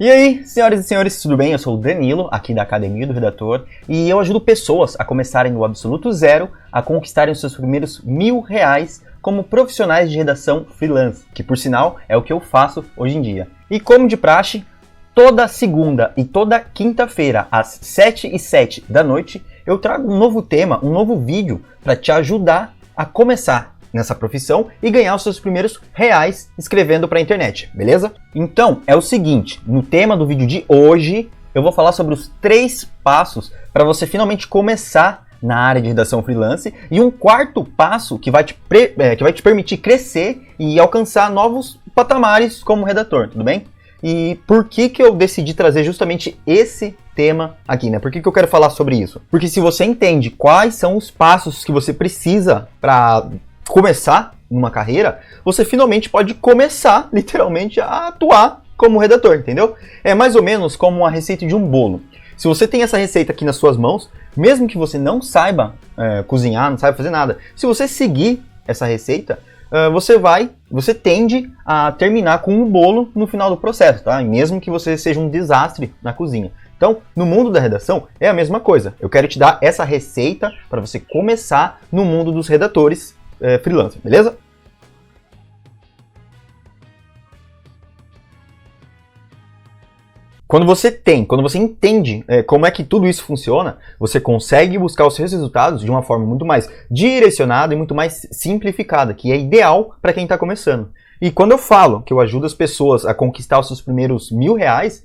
E aí, senhoras e senhores, tudo bem? Eu sou o Danilo, aqui da Academia do Redator, e eu ajudo pessoas a começarem do absoluto zero, a conquistarem os seus primeiros R$ 1.000 como profissionais de redação freelance, que por sinal é o que eu faço hoje em dia. E como de praxe, toda segunda e toda quinta-feira, às 7h07 da noite, eu trago um novo tema, um novo vídeo para te ajudar a começar nessa profissão e ganhar os seus primeiros reais escrevendo para a internet, beleza? Então, é o seguinte, no tema do vídeo de hoje, eu vou falar sobre os 3 passos para você finalmente começar na área de redação freelance e um quarto passo que vai te permitir crescer e alcançar novos patamares como redator, tudo bem? E por que eu decidi trazer justamente esse tema aqui, né? Por que eu quero falar sobre isso? Porque se você entende quais são os passos que você precisa para começar numa carreira, você finalmente pode começar, literalmente, a atuar como redator, entendeu? É mais ou menos como a receita de um bolo. Se você tem essa receita aqui nas suas mãos, mesmo que você não saiba cozinhar, não saiba fazer nada, se você seguir essa receita, você tende a terminar com um bolo no final do processo, tá? E mesmo que você seja um desastre na cozinha. Então, no mundo da redação, é a mesma coisa. Eu quero te dar essa receita para você começar no mundo dos redatores freelancer, beleza? Quando você entende como é que tudo isso funciona, você consegue buscar os seus resultados de uma forma muito mais direcionada e muito mais simplificada, que é ideal para quem está começando. E quando eu falo que eu ajudo as pessoas a conquistar os seus primeiros R$ 1.000,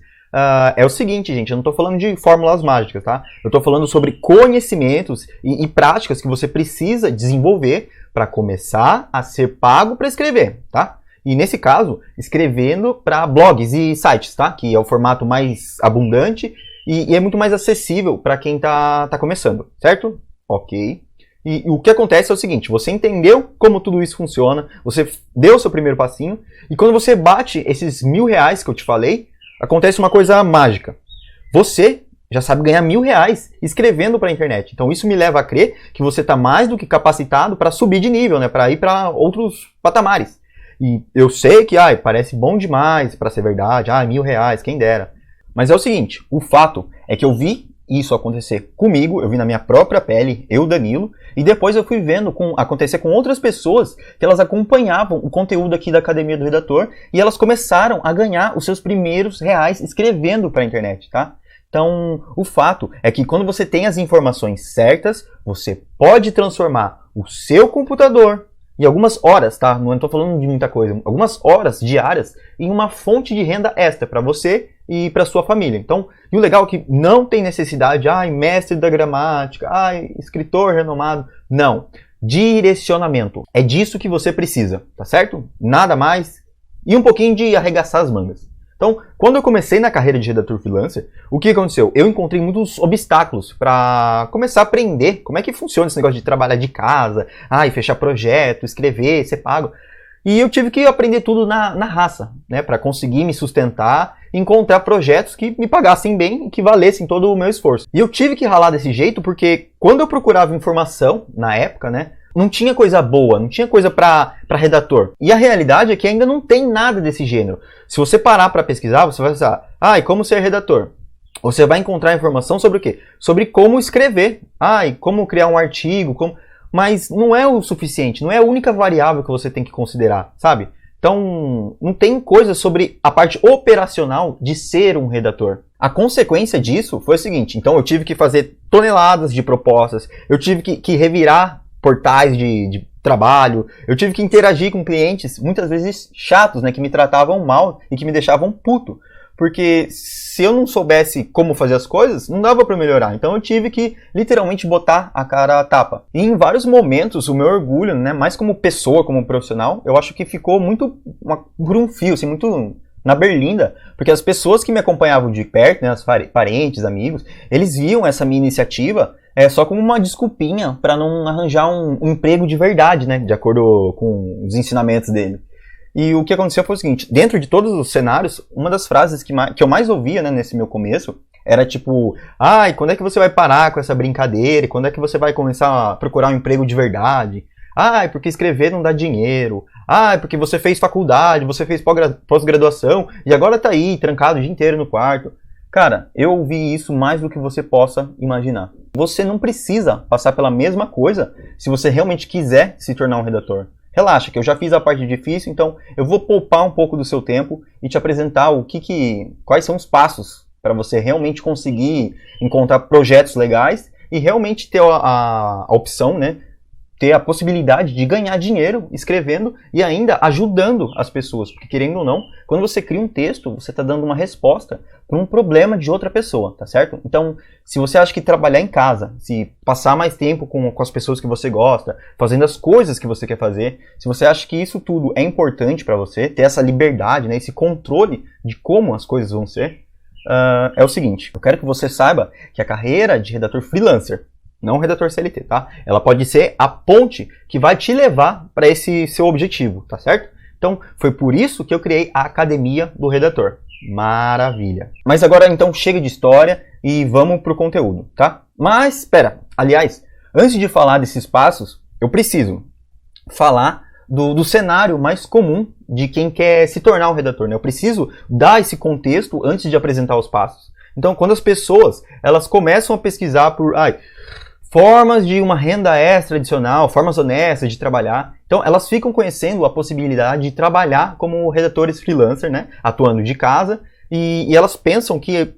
é o seguinte, gente, eu não estou falando de fórmulas mágicas, tá? Eu estou falando sobre conhecimentos e práticas que você precisa desenvolver para começar a ser pago para escrever, tá? E nesse caso, escrevendo para blogs e sites, tá? Que é o formato mais abundante e é muito mais acessível para quem tá começando, certo? Ok. E o que acontece é o seguinte, você entendeu como tudo isso funciona, você deu o seu primeiro passinho, e quando você bate esses R$ 1.000 que eu te falei, acontece uma coisa mágica. Você já sabe ganhar R$ 1.000 escrevendo para a internet. Então isso me leva a crer que você está mais do que capacitado para subir de nível, né? Para ir para outros patamares. E eu sei que parece bom demais para ser verdade, R$ 1.000, quem dera. Mas é o seguinte, o fato é que eu vi isso acontecer comigo, eu vi na minha própria pele, eu, Danilo, e depois eu fui vendo acontecer com outras pessoas que elas acompanhavam o conteúdo aqui da Academia do Redator e elas começaram a ganhar os seus primeiros reais escrevendo para a internet, tá? Então, o fato é que quando você tem as informações certas, você pode transformar o seu computador em algumas horas, tá? Não estou falando de muita coisa, algumas horas diárias em uma fonte de renda extra para você e para sua família. Então, e o legal é que não tem necessidade, mestre da gramática, escritor renomado. Não. Direcionamento. É disso que você precisa, tá certo? Nada mais. E um pouquinho de arregaçar as mangas. Então, quando eu comecei na carreira de redator freelancer, o que aconteceu? Eu encontrei muitos obstáculos para começar a aprender como é que funciona esse negócio de trabalhar de casa, fechar projeto, escrever, ser pago. E eu tive que aprender tudo na raça, né, para conseguir me sustentar e encontrar projetos que me pagassem bem e que valessem todo o meu esforço. E eu tive que ralar desse jeito porque quando eu procurava informação, na época, né, não tinha coisa boa, não tinha coisa para redator. E a realidade é que ainda não tem nada desse gênero. Se você parar para pesquisar, você vai pensar, e como ser redator? Você vai encontrar informação sobre o quê? Sobre como escrever, e como criar um artigo, mas não é o suficiente, não é a única variável que você tem que considerar, sabe? Então, não tem coisa sobre a parte operacional de ser um redator. A consequência disso foi o seguinte, então eu tive que fazer toneladas de propostas, eu tive que revirar portais de trabalho, eu tive que interagir com clientes, muitas vezes chatos, né, que me tratavam mal e que me deixavam puto. Porque se eu não soubesse como fazer as coisas, não dava para melhorar. Então eu tive que literalmente botar a cara a tapa. E em vários momentos o meu orgulho, né, mais como pessoa, como profissional, eu acho que ficou muito por um fio, assim, muito na berlinda, porque as pessoas que me acompanhavam de perto, né, os parentes, amigos, eles viam essa minha iniciativa só como uma desculpinha para não arranjar um emprego de verdade, né, de acordo com os ensinamentos dele. E o que aconteceu foi o seguinte, dentro de todos os cenários, uma das frases que eu mais ouvia, né, nesse meu começo, era tipo, quando é que você vai parar com essa brincadeira? Quando é que você vai começar a procurar um emprego de verdade? Ah, é porque escrever não dá dinheiro. Ah, é porque você fez faculdade, você fez pós-graduação e agora tá aí, trancado o dia inteiro no quarto. Cara, eu ouvi isso mais do que você possa imaginar. Você não precisa passar pela mesma coisa se você realmente quiser se tornar um redator. Relaxa, que eu já fiz a parte difícil, então eu vou poupar um pouco do seu tempo e te apresentar quais são os passos para você realmente conseguir encontrar projetos legais e realmente ter a opção, né? Ter a possibilidade de ganhar dinheiro escrevendo e ainda ajudando as pessoas. Porque, querendo ou não, quando você cria um texto, você está dando uma resposta para um problema de outra pessoa, tá certo? Então, se você acha que trabalhar em casa, se passar mais tempo com as pessoas que você gosta, fazendo as coisas que você quer fazer, se você acha que isso tudo é importante para você, ter essa liberdade, né, esse controle de como as coisas vão ser, é o seguinte, eu quero que você saiba que a carreira de redator freelancer, não redator CLT, tá? Ela pode ser a ponte que vai te levar para esse seu objetivo, tá certo? Então, foi por isso que eu criei a Academia do Redator. Maravilha! Mas agora, então, chega de história e vamos pro conteúdo, tá? Mas, espera, aliás, antes de falar desses passos, eu preciso falar do cenário mais comum de quem quer se tornar um redator, né? Eu preciso dar esse contexto antes de apresentar os passos. Então, quando as pessoas, elas começam a pesquisar por... formas de uma renda extra adicional, formas honestas de trabalhar. Então, elas ficam conhecendo a possibilidade de trabalhar como redatores freelancer, né? Atuando de casa. E elas pensam que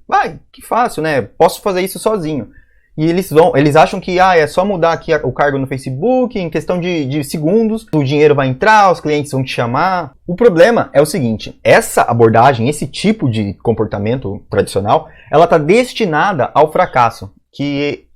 fácil, né? Posso fazer isso sozinho. E eles acham que é só mudar aqui o cargo no Facebook, em questão de segundos, o dinheiro vai entrar, os clientes vão te chamar. O problema é o seguinte, essa abordagem, esse tipo de comportamento tradicional, ela está destinada ao fracasso, que...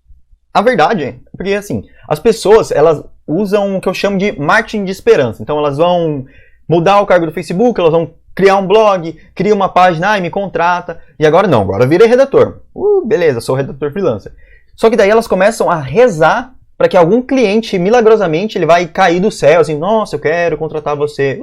A verdade é, porque assim, as pessoas, elas usam o que eu chamo de marketing de esperança. Então elas vão mudar o cargo do Facebook, elas vão criar um blog, cria uma página, e me contrata. E agora não, agora eu virei redator. Beleza, sou redator freelancer. Só que daí elas começam a rezar para que algum cliente, milagrosamente, ele vai cair do céu, assim, nossa, eu quero contratar você.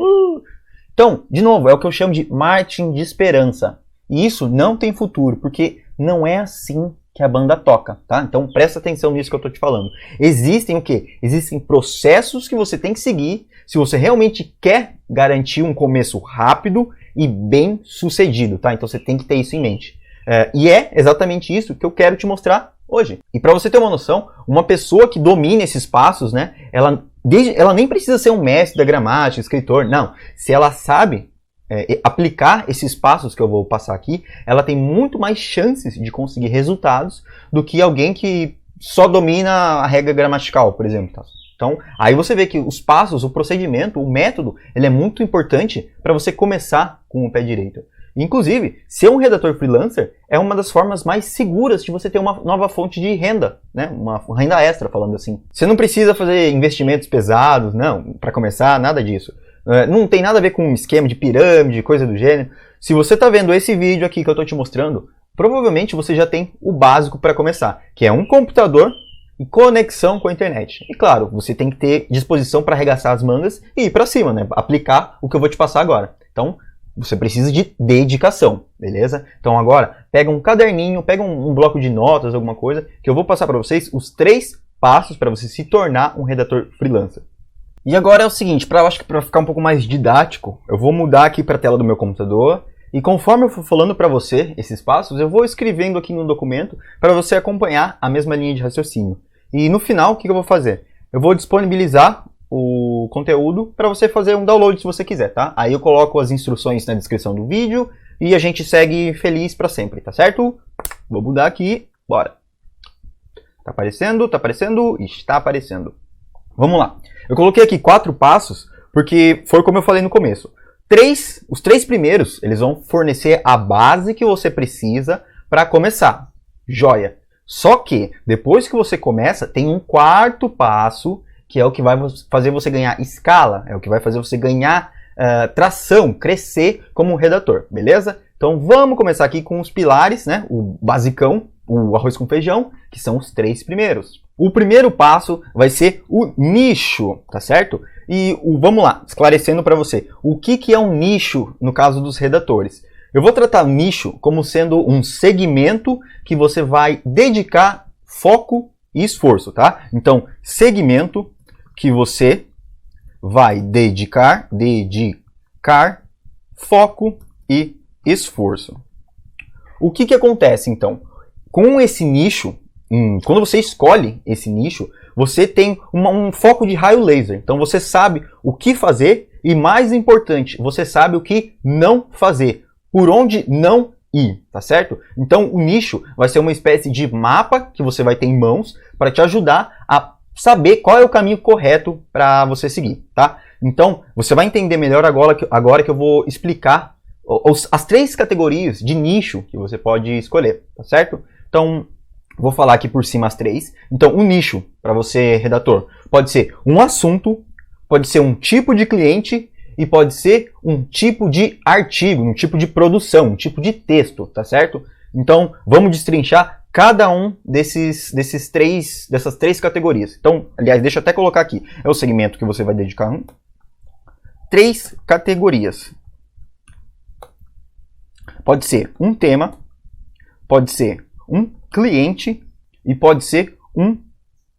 Então, de novo, é o que eu chamo de marketing de esperança. E isso não tem futuro, porque não é assim que a banda toca, tá? Então presta atenção nisso que eu tô te falando. Existem o quê? Existem processos que você tem que seguir se você realmente quer garantir um começo rápido e bem sucedido, tá? Então você tem que ter isso em mente. E é exatamente isso que eu quero te mostrar hoje. E para você ter uma noção, uma pessoa que domina esses passos, né? Ela nem precisa ser um mestre da gramática, escritor, não. Se ela sabe aplicar esses passos que eu vou passar aqui, ela tem muito mais chances de conseguir resultados do que alguém que só domina a regra gramatical, por exemplo. Tá? Então, aí você vê que os passos, o procedimento, o método, ele é muito importante para você começar com o pé direito. Inclusive, ser um redator freelancer é uma das formas mais seguras de você ter uma nova fonte de renda, né? Uma renda extra, falando assim. Você não precisa fazer investimentos pesados, não, para começar, nada disso. Não tem nada a ver com um esquema de pirâmide, coisa do gênero. Se você está vendo esse vídeo aqui que eu estou te mostrando, provavelmente você já tem o básico para começar, que é um computador e conexão com a internet. E claro, você tem que ter disposição para arregaçar as mangas e ir para cima, né? Aplicar o que eu vou te passar agora. Então, você precisa de dedicação, beleza? Então agora, pega um caderninho, pega um bloco de notas, alguma coisa, que eu vou passar para vocês os 3 passos para você se tornar um redator freelancer. E agora é o seguinte, acho que para ficar um pouco mais didático, eu vou mudar aqui para a tela do meu computador e conforme eu for falando para você esses passos, eu vou escrevendo aqui no documento para você acompanhar a mesma linha de raciocínio. E no final, o que eu vou fazer? Eu vou disponibilizar o conteúdo para você fazer um download se você quiser, tá? Aí eu coloco as instruções na descrição do vídeo e a gente segue feliz para sempre, tá certo? Vou mudar aqui, bora. Tá aparecendo? Tá aparecendo? Está aparecendo. Vamos lá. Eu coloquei aqui 4 passos, porque foi como eu falei no começo. Os 3 primeiros, eles vão fornecer a base que você precisa para começar. Joia. Só que, depois que você começa, tem um 4º passo, que é o que vai fazer você ganhar escala, é o que vai fazer você ganhar tração, crescer como um redator, beleza? Então vamos começar aqui com os pilares, né? O basicão, o arroz com feijão, que são os 3 primeiros. O primeiro passo vai ser o nicho, tá certo? E vamos lá, esclarecendo para você. O que é um nicho no caso dos redatores? Eu vou tratar nicho como sendo um segmento que você vai dedicar foco e esforço, tá? Então, segmento que você vai dedicar foco e esforço. O que acontece então? Com esse nicho, quando você escolhe esse nicho, você tem um foco de raio laser. Então você sabe o que fazer e, mais importante, você sabe o que não fazer, por onde não ir, tá certo? Então o nicho vai ser uma espécie de mapa que você vai ter em mãos para te ajudar a saber qual é o caminho correto para você seguir, tá? Então você vai entender melhor agora que eu vou explicar as 3 categorias de nicho que você pode escolher, tá certo? Então vou falar aqui por cima as 3. Então um nicho para você, redator, pode ser um assunto, pode ser um tipo de cliente e pode ser um tipo de artigo, um tipo de produção, um tipo de texto, tá certo? Então, vamos destrinchar cada um dessas 3 categorias. Então, aliás, deixa eu até colocar aqui. É o segmento que você vai dedicar 3 categorias. Pode ser um tema, pode ser um cliente e pode ser um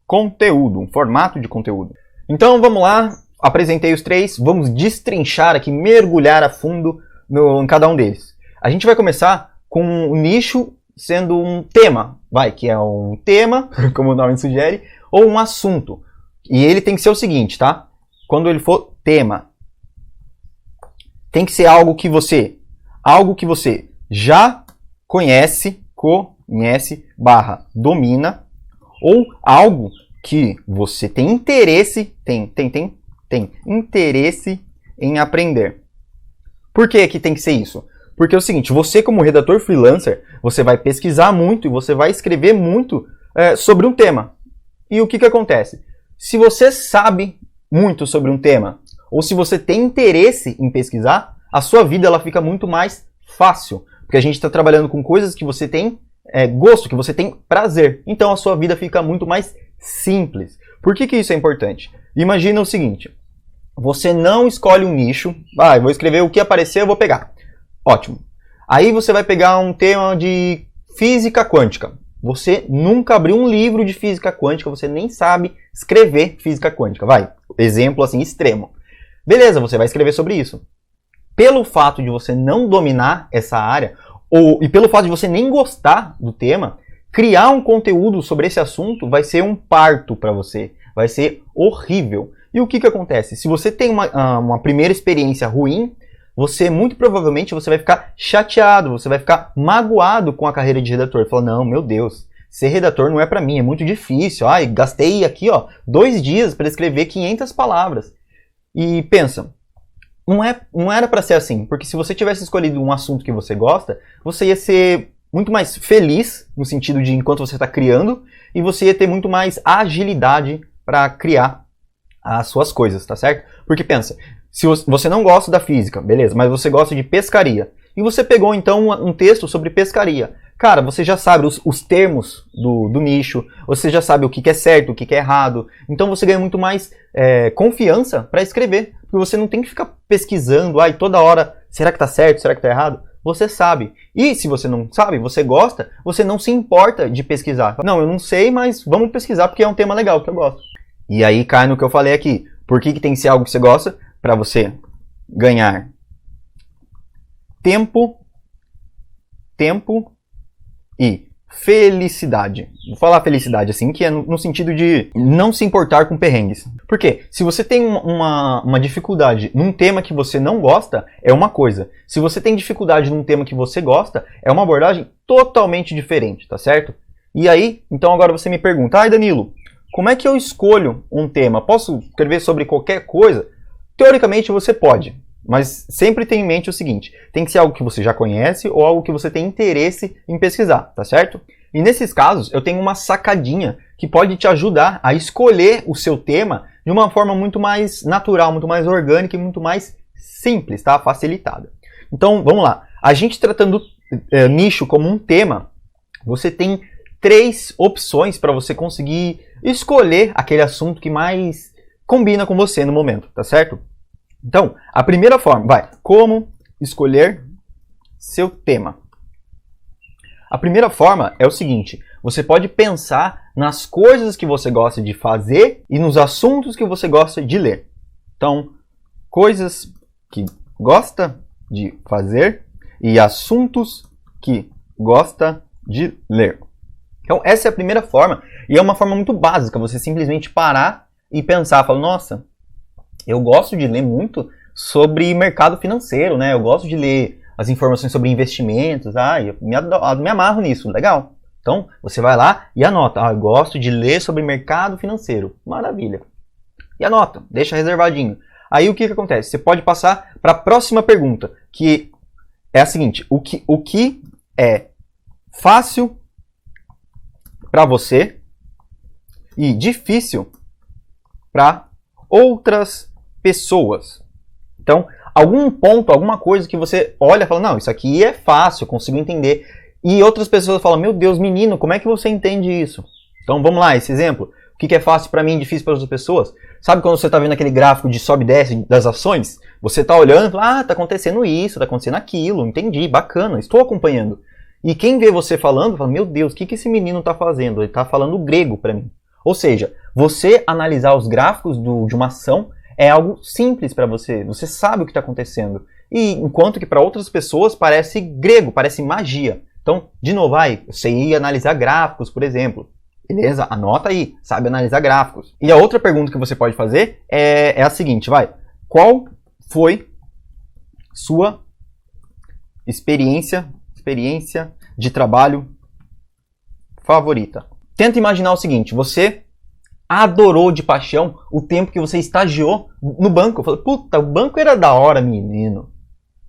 conteúdo, um formato de conteúdo. Então, vamos lá. Apresentei os 3, vamos destrinchar aqui, mergulhar a fundo em cada um deles. A gente vai começar com o nicho sendo um tema, que é um tema, como o nome sugere, ou um assunto. E ele tem que ser o seguinte, tá? Quando ele for tema, tem que ser algo que você já conhece, domina, ou algo que você tem interesse, tem interesse em aprender. Por que tem que ser isso? Porque é o seguinte, você como redator freelancer, você vai pesquisar muito e você vai escrever muito sobre um tema. E o que acontece? Se você sabe muito sobre um tema, ou se você tem interesse em pesquisar, a sua vida ela fica muito mais fácil. Porque a gente está trabalhando com coisas que você tem gosto, que você tem prazer. Então a sua vida fica muito mais simples. Por que isso é importante? Imagina o seguinte, você não escolhe um nicho, eu vou escrever o que aparecer, eu vou pegar. Ótimo. Aí você vai pegar um tema de física quântica. Você nunca abriu um livro de física quântica, você nem sabe escrever física quântica. Exemplo assim extremo. Beleza, você vai escrever sobre isso. Pelo fato de você não dominar essa área, e pelo fato de você nem gostar do tema, criar um conteúdo sobre esse assunto vai ser um parto para você. Vai ser horrível. E o que acontece? Se você tem uma primeira experiência ruim, muito provavelmente você vai ficar chateado, você vai ficar magoado com a carreira de redator. Fala, não, meu Deus, ser redator não é para mim, é muito difícil. Gastei aqui 2 dias para escrever 500 palavras. E pensa, não era para ser assim, porque se você tivesse escolhido um assunto que você gosta, você ia ser muito mais feliz, no sentido de enquanto você está criando, e você ia ter muito mais agilidade para criar as suas coisas, tá certo? Porque pensa, se você não gosta da física, beleza, mas você gosta de pescaria, e você pegou então um texto sobre pescaria, cara, você já sabe os termos do nicho, você já sabe o que é certo, o que é errado, então você ganha muito mais confiança para escrever, porque você não tem que ficar pesquisando, toda hora, será que tá certo, será que tá errado? Você sabe. E se você não sabe, você gosta, você não se importa de pesquisar. Não, eu não sei, mas vamos pesquisar porque é um tema legal que eu gosto. E aí cai no que eu falei aqui. Por que tem que ser algo que você gosta? Para você ganhar tempo e felicidade. Vou falar felicidade assim, que é no sentido de não se importar com perrengues. Por quê? Se você tem uma dificuldade num tema que você não gosta, é uma coisa. Se você tem dificuldade num tema que você gosta, é uma abordagem totalmente diferente, tá certo? E aí, então agora você me pergunta, Danilo, como é que eu escolho um tema? Posso escrever sobre qualquer coisa? Teoricamente você pode. Mas sempre tenha em mente o seguinte, tem que ser algo que você já conhece ou algo que você tem interesse em pesquisar, tá certo? E nesses casos, eu tenho uma sacadinha que pode te ajudar a escolher o seu tema de uma forma muito mais natural, muito mais orgânica e muito mais simples, tá? Facilitada. Então, vamos lá. A gente tratando nicho como um tema, você tem 3 opções para você conseguir escolher aquele assunto que mais combina com você no momento, tá certo? Então, a primeira forma, como escolher seu tema. A primeira forma é o seguinte, você pode pensar nas coisas que você gosta de fazer e nos assuntos que você gosta de ler. Então, coisas que gosta de fazer e assuntos que gosta de ler. Então, essa é a primeira forma, e é uma forma muito básica, você simplesmente parar e pensar, falar, nossa, eu gosto de ler muito sobre mercado financeiro, né? Eu gosto de ler as informações sobre investimentos, eu me amarro nisso, legal. Então, você vai lá e anota, eu gosto de ler sobre mercado financeiro, maravilha. E anota, deixa reservadinho. Aí o que acontece? Você pode passar para a próxima pergunta, que é a seguinte, o que é fácil para você e difícil para outras pessoas. Então, algum ponto, alguma coisa que você olha e fala, não, isso aqui é fácil, eu consigo entender. E outras pessoas falam, meu Deus, menino, como é que você entende isso? Então, vamos lá, esse exemplo. O que é fácil para mim e difícil para outras pessoas? Sabe quando você está vendo aquele gráfico de sobe e desce das ações? Você está olhando e fala, está acontecendo isso, está acontecendo aquilo, entendi, bacana, estou acompanhando. E quem vê você falando, fala, meu Deus, o que esse menino está fazendo? Ele está falando grego para mim. Ou seja, você analisar os gráficos de uma ação é algo simples para você. Você sabe o que está acontecendo. E enquanto que para outras pessoas parece grego, parece magia. Então, de novo, você ia analisar gráficos, por exemplo. Beleza? Anota aí, sabe analisar gráficos. E a outra pergunta que você pode fazer é a seguinte, qual foi sua experiência de trabalho favorita? Tenta imaginar o seguinte, você adorou de paixão o tempo que você estagiou no banco. Eu falei, puta, o banco era da hora, menino.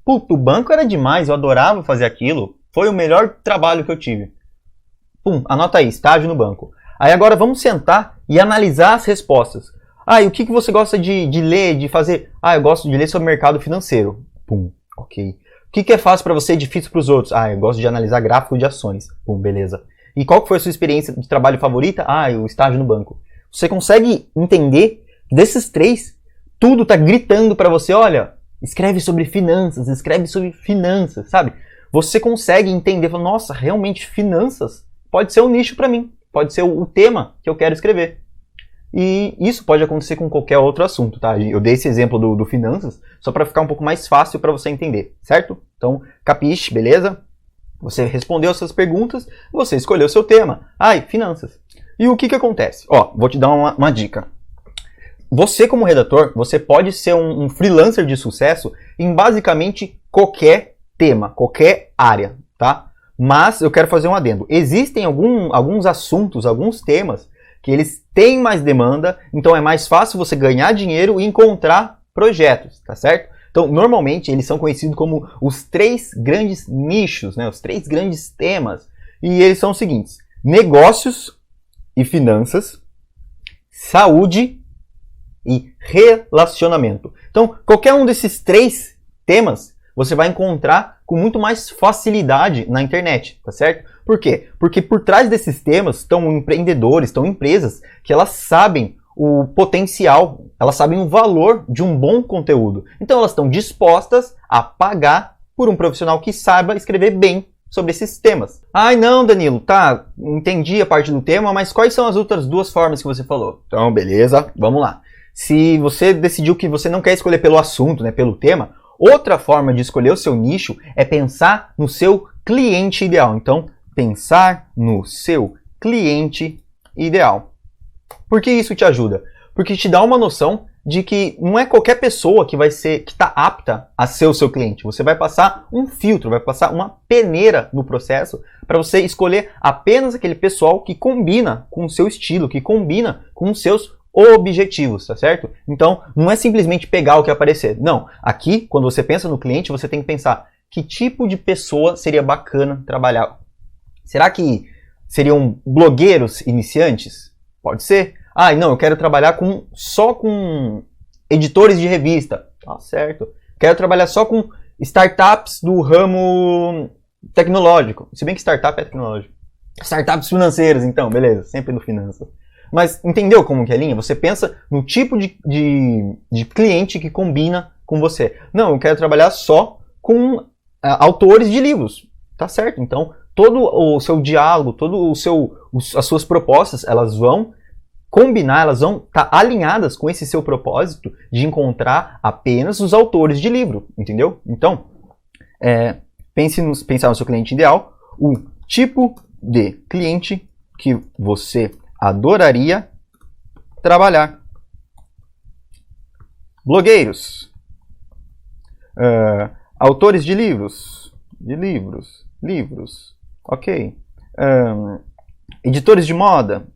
Puta, o banco era demais, eu adorava fazer aquilo. Foi o melhor trabalho que eu tive. Anota aí, estágio no banco. Aí agora vamos sentar e analisar as respostas. E o que você gosta de ler, de fazer? Eu gosto de ler sobre mercado financeiro. Ok. O que é fácil para você e difícil para os outros? Eu gosto de analisar gráfico de ações. Beleza. E qual foi a sua experiência de trabalho favorita? O estágio no banco. Você consegue entender que desses três, tudo está gritando para você, olha, escreve sobre finanças, sabe? Você consegue entender, fala, nossa, realmente finanças pode ser um nicho para mim, pode ser o tema que eu quero escrever. E isso pode acontecer com qualquer outro assunto, tá? Eu dei esse exemplo do finanças só para ficar um pouco mais fácil para você entender, certo? Então, capiche, beleza? Você respondeu essas perguntas, você escolheu o seu tema. Finanças. E o que acontece? Vou te dar uma dica. Você, como redator, você pode ser um freelancer de sucesso em basicamente qualquer tema, qualquer área, tá? Mas eu quero fazer um adendo. Existem alguns assuntos, alguns temas que eles têm mais demanda, então é mais fácil você ganhar dinheiro e encontrar projetos, tá certo? Então, normalmente, eles são conhecidos como os 3 grandes nichos, né? Os 3 grandes temas. E eles são os seguintes: negócios e finanças, saúde e relacionamento. Então, qualquer um desses 3 temas você vai encontrar com muito mais facilidade na internet, tá certo? Por quê? Porque por trás desses temas estão empreendedores, estão empresas que elas sabem o potencial, elas sabem o valor de um bom conteúdo. Então elas estão dispostas a pagar por um profissional que saiba escrever bem sobre esses temas. Não, Danilo, tá, entendi a parte do tema, mas quais são as outras 2 formas que você falou? Então, beleza, vamos lá. Se você decidiu que você não quer escolher pelo assunto, né, pelo tema, outra forma de escolher o seu nicho é pensar no seu cliente ideal. Então, pensar no seu cliente ideal. Por que isso te ajuda? Porque te dá uma noção de que não é qualquer pessoa que está apta a ser o seu cliente. Você vai passar um filtro, vai passar uma peneira no processo para você escolher apenas aquele pessoal que combina com o seu estilo, que combina com os seus objetivos, tá certo? Então, não é simplesmente pegar o que aparecer. Não, aqui, quando você pensa no cliente, você tem que pensar que tipo de pessoa seria bacana trabalhar. Será que seriam blogueiros iniciantes? Pode ser. Não, eu quero trabalhar só com editores de revista. Tá certo. Quero trabalhar só com startups do ramo tecnológico. Se bem que startup é tecnológico. Startups financeiras, então, beleza, sempre no finanças. Mas entendeu como que é a linha? Você pensa no tipo de cliente que combina com você. Não, eu quero trabalhar só com autores de livros. Tá certo. Então, todo o seu diálogo, as suas propostas, elas vão combinar, elas vão estar alinhadas com esse seu propósito de encontrar apenas os autores de livro, entendeu? Então, pensar no seu cliente ideal, o tipo de cliente que você adoraria trabalhar. Blogueiros, autores de livros, ok, editores de moda.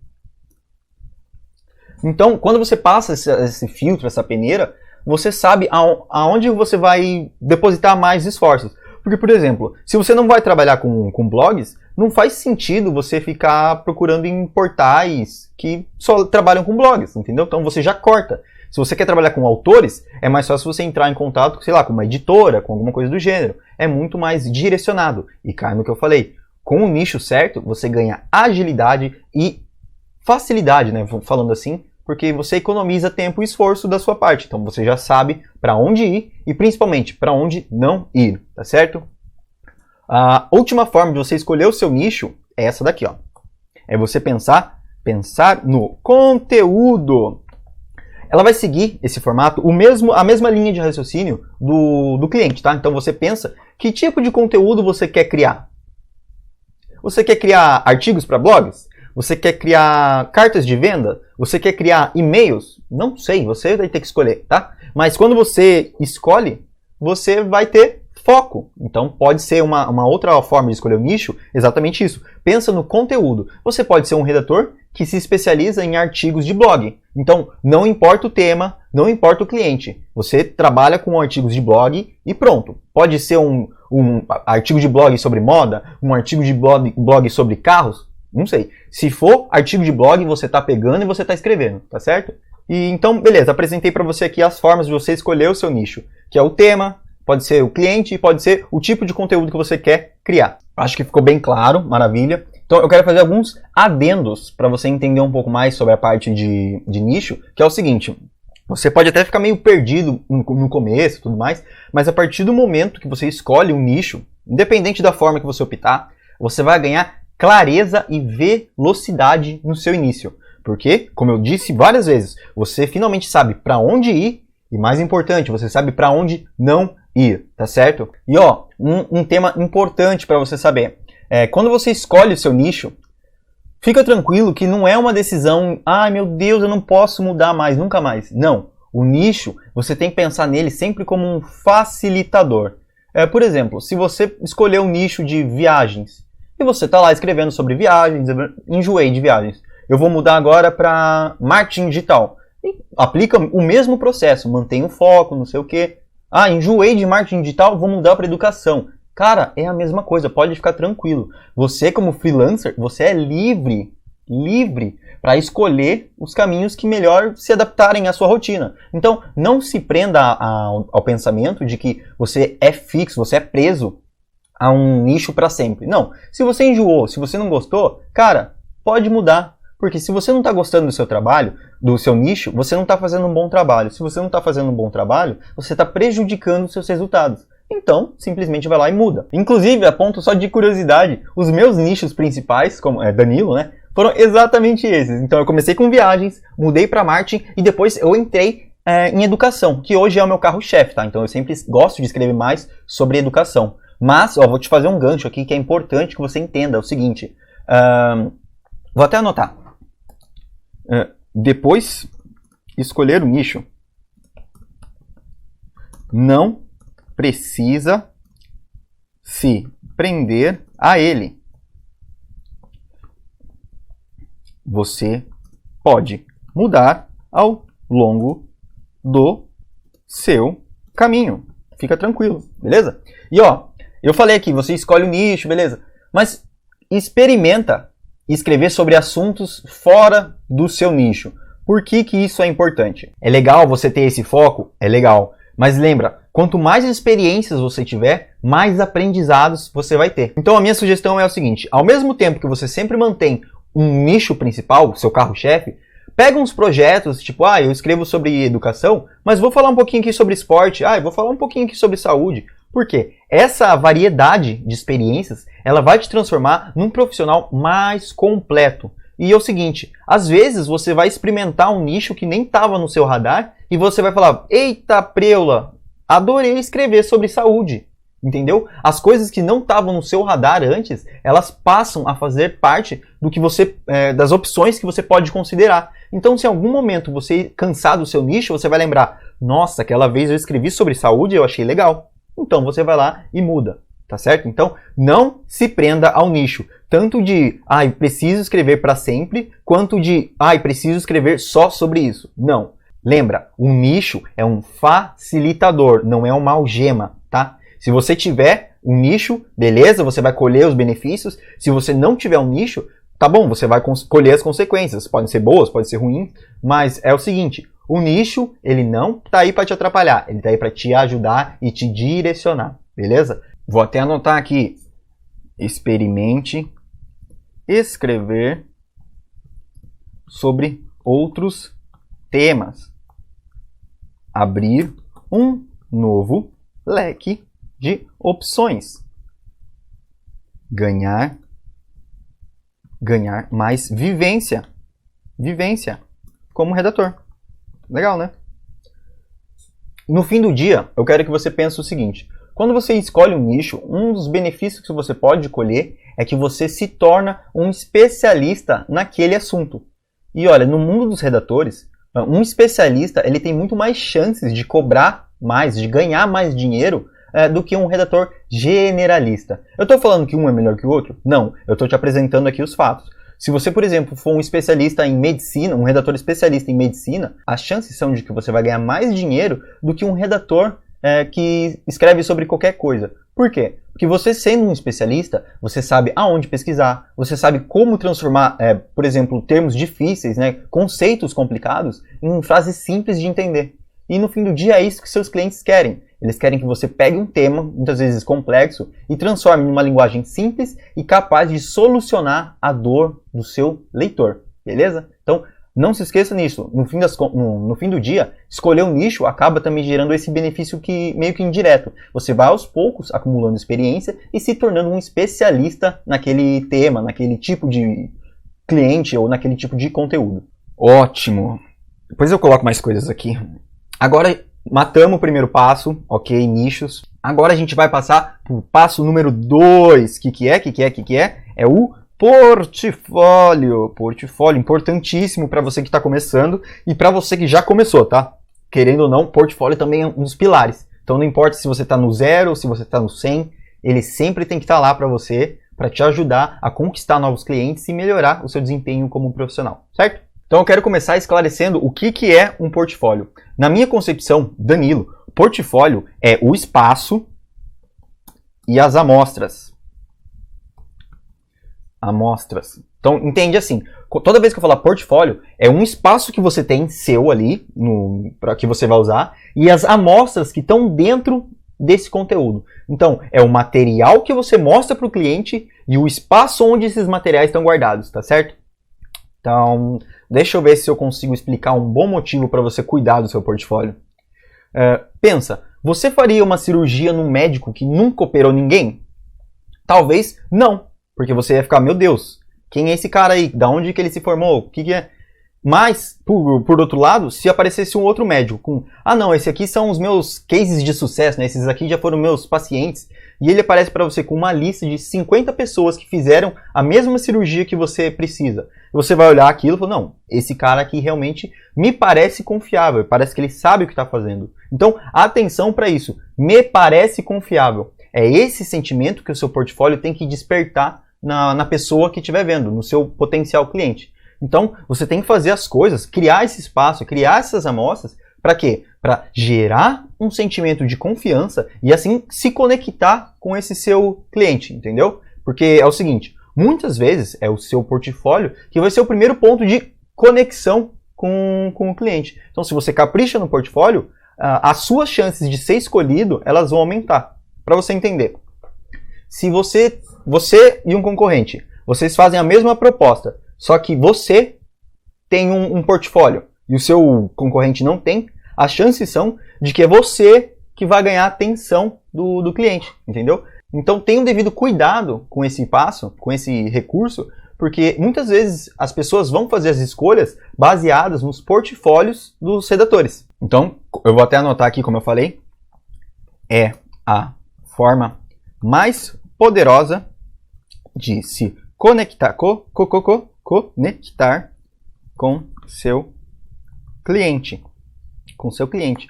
Então, quando você passa esse filtro, essa peneira, você sabe aonde você vai depositar mais esforços. Porque, por exemplo, se você não vai trabalhar com blogs, não faz sentido você ficar procurando em portais que só trabalham com blogs, entendeu? Então você já corta. Se você quer trabalhar com autores, é mais fácil você entrar em contato, sei lá, com uma editora, com alguma coisa do gênero. É muito mais direcionado. E cai no que eu falei. Com o nicho certo, você ganha agilidade e facilidade, né? Falando assim, porque você economiza tempo e esforço da sua parte. Então você já sabe para onde ir e principalmente para onde não ir, tá certo? A última forma de você escolher o seu nicho é essa daqui, ó. É você pensar no conteúdo. Ela vai seguir esse formato, a mesma linha de raciocínio do cliente, tá? Então você pensa que tipo de conteúdo você quer criar. Você quer criar artigos para blogs? Você quer criar cartas de venda? Você quer criar e-mails? Não sei, você vai ter que escolher, tá? Mas quando você escolhe, você vai ter foco. Então pode ser uma outra forma de escolher o nicho, exatamente isso. Pensa no conteúdo. Você pode ser um redator que se especializa em artigos de blog. Então não importa o tema, não importa o cliente. Você trabalha com artigos de blog e pronto. Pode ser um artigo de blog sobre moda, um artigo de blog sobre carros, não sei. Se for artigo de blog, você está pegando e você está escrevendo, tá certo? E então, beleza, apresentei para você aqui as formas de você escolher o seu nicho, que é o tema, pode ser o cliente e pode ser o tipo de conteúdo que você quer criar. Acho que ficou bem claro, maravilha. Então eu quero fazer alguns adendos para você entender um pouco mais sobre a parte de nicho, que é o seguinte. Você pode até ficar meio perdido no começo e tudo mais, mas a partir do momento que você escolhe um nicho, independente da forma que você optar, você vai ganhar clareza e velocidade no seu início. Porque, como eu disse várias vezes, você finalmente sabe para onde ir e, mais importante, você sabe para onde não ir, tá certo? E ó, um tema importante para você saber. Quando você escolhe o seu nicho, fica tranquilo que não é uma decisão, ai meu Deus, eu não posso mudar mais, nunca mais. Não, o nicho, você tem que pensar nele sempre como um facilitador. Por exemplo, se você escolher um nicho de viagens, e você está lá escrevendo sobre viagens, enjoei de viagens, eu vou mudar agora para marketing digital. E aplica o mesmo processo, mantém o foco, não sei o quê. Ah, enjoei de marketing digital, vou mudar para educação. Cara, é a mesma coisa, pode ficar tranquilo. Você como freelancer, você é livre para escolher os caminhos que melhor se adaptarem à sua rotina. Então, não se prenda ao pensamento de que você é fixo, você é preso a um nicho para sempre. Não, se você enjoou, se você não gostou, cara, pode mudar. Porque se você não está gostando do seu trabalho, do seu nicho, você não está fazendo um bom trabalho. Se você não está fazendo um bom trabalho, você está prejudicando os seus resultados. Então, simplesmente vai lá e muda. Inclusive, a ponto só de curiosidade, os meus nichos principais, como Danilo, né, foram exatamente esses. Então, eu comecei com viagens, mudei para marketing e depois eu entrei em educação, que hoje é o meu carro-chefe, tá? Então, eu sempre gosto de escrever mais sobre educação. Mas, vou te fazer um gancho aqui que é importante que você entenda. É o seguinte, vou até anotar. Depois, escolher o nicho. Não precisa se prender a ele. Você pode mudar ao longo do seu caminho. Fica tranquilo, beleza? E ó, eu falei aqui, você escolhe o nicho, beleza? Mas experimenta escrever sobre assuntos fora do seu nicho. Por que isso é importante? É legal você ter esse foco? É legal. Mas lembra, quanto mais experiências você tiver, mais aprendizados você vai ter. Então a minha sugestão é o seguinte, ao mesmo tempo que você sempre mantém um nicho principal, seu carro-chefe, pega uns projetos, tipo, eu escrevo sobre educação, mas vou falar um pouquinho aqui sobre esporte, eu vou falar um pouquinho aqui sobre saúde. Por quê? Essa variedade de experiências, ela vai te transformar num profissional mais completo. E é o seguinte, às vezes você vai experimentar um nicho que nem estava no seu radar e você vai falar, eita preula, adorei escrever sobre saúde. Entendeu? As coisas que não estavam no seu radar antes, elas passam a fazer parte do que você, das opções que você pode considerar. Então, se em algum momento você cansar do seu nicho, você vai lembrar, nossa, aquela vez eu escrevi sobre saúde e eu achei legal. Então, você vai lá e muda, tá certo? Então, não se prenda ao nicho, tanto de, preciso escrever para sempre, quanto de, preciso escrever só sobre isso. Não. Lembra, um nicho é um facilitador, não é uma algema, tá? Se você tiver um nicho, beleza, você vai colher os benefícios. Se você não tiver um nicho, tá bom, você vai colher as consequências. Podem ser boas, podem ser ruins, mas é o seguinte, o nicho, ele não tá aí para te atrapalhar, ele tá aí para te ajudar e te direcionar, beleza? Vou até anotar aqui, experimente escrever sobre outros temas. Abrir um novo leque de opções. Ganhar mais vivência como redator. Legal, né? No fim do dia, eu quero que você pense o seguinte, quando você escolhe um nicho, um dos benefícios que você pode colher é que você se torna um especialista naquele assunto. E olha, no mundo dos redatores, um especialista ele tem muito mais chances de cobrar mais, de ganhar mais dinheiro do que um redator generalista. Eu estou falando que um é melhor que o outro? Não, eu estou te apresentando aqui os fatos. Se você, por exemplo, for um especialista em medicina, um redator especialista em medicina, as chances são de que você vai ganhar mais dinheiro do que um redator que escreve sobre qualquer coisa. Por quê? Porque você sendo um especialista, você sabe aonde pesquisar, você sabe como transformar, por exemplo, termos difíceis, né, conceitos complicados, em frases simples de entender. E no fim do dia é isso que seus clientes querem. Eles querem que você pegue um tema, muitas vezes complexo, e transforme em uma linguagem simples e capaz de solucionar a dor do seu leitor. Beleza? Então, não se esqueça nisso. No fim do dia, escolher um nicho acaba também gerando esse benefício meio que indireto. Você vai aos poucos acumulando experiência e se tornando um especialista naquele tema, naquele tipo de cliente ou naquele tipo de conteúdo. Ótimo! Depois eu coloco mais coisas aqui. Agora, matamos o primeiro passo, ok, nichos. Agora a gente vai passar para o passo número 2. O que é? É o portfólio. Portfólio, importantíssimo para você que está começando e para você que já começou, tá? Querendo ou não, portfólio também é um dos pilares. Então não importa se você está no 0 ou se você está no 100, ele sempre tem que estar lá para você, para te ajudar a conquistar novos clientes e melhorar o seu desempenho como profissional, certo? Então eu quero começar esclarecendo o que é um portfólio. Na minha concepção, Danilo, portfólio é o espaço e as amostras. Amostras. Então entende assim, toda vez que eu falar portfólio, é um espaço que você tem seu ali, para que você vai usar, e as amostras que estão dentro desse conteúdo. Então, é o material que você mostra para o cliente e o espaço onde esses materiais estão guardados, tá certo? Então, deixa eu ver se eu consigo explicar um bom motivo para você cuidar do seu portfólio. Pensa, você faria uma cirurgia num médico que nunca operou ninguém? Talvez não, porque você ia ficar, meu Deus, quem é esse cara aí? Da onde que ele se formou? O que é? Mas, por outro lado, se aparecesse um outro médico com, não, esse aqui são os meus cases de sucesso, né? Esses aqui já foram meus pacientes, e ele aparece para você com uma lista de 50 pessoas que fizeram a mesma cirurgia que você precisa. Você vai olhar aquilo e falar, não, esse cara aqui realmente me parece confiável, parece que ele sabe o que está fazendo. Então, atenção para isso, me parece confiável. É esse sentimento que o seu portfólio tem que despertar na pessoa que estiver vendo, no seu potencial cliente. Então, você tem que fazer as coisas, criar esse espaço, criar essas amostras, para quê? Para gerar um sentimento de confiança e assim se conectar com esse seu cliente, entendeu? Porque é o seguinte, muitas vezes é o seu portfólio que vai ser o primeiro ponto de conexão com o cliente. Então, se você capricha no portfólio, as suas chances de ser escolhido, elas vão aumentar. Para você entender. Se você e um concorrente, vocês fazem a mesma proposta, só que você tem um portfólio e o seu concorrente não tem, as chances são de que é você que vai ganhar a atenção do cliente, entendeu? Então tem um devido cuidado com esse passo, com esse recurso, porque muitas vezes as pessoas vão fazer as escolhas baseadas nos portfólios dos redatores. Então, eu vou até anotar aqui, como eu falei, é a forma mais poderosa de se conectar, conectar com seu cliente. Com seu cliente.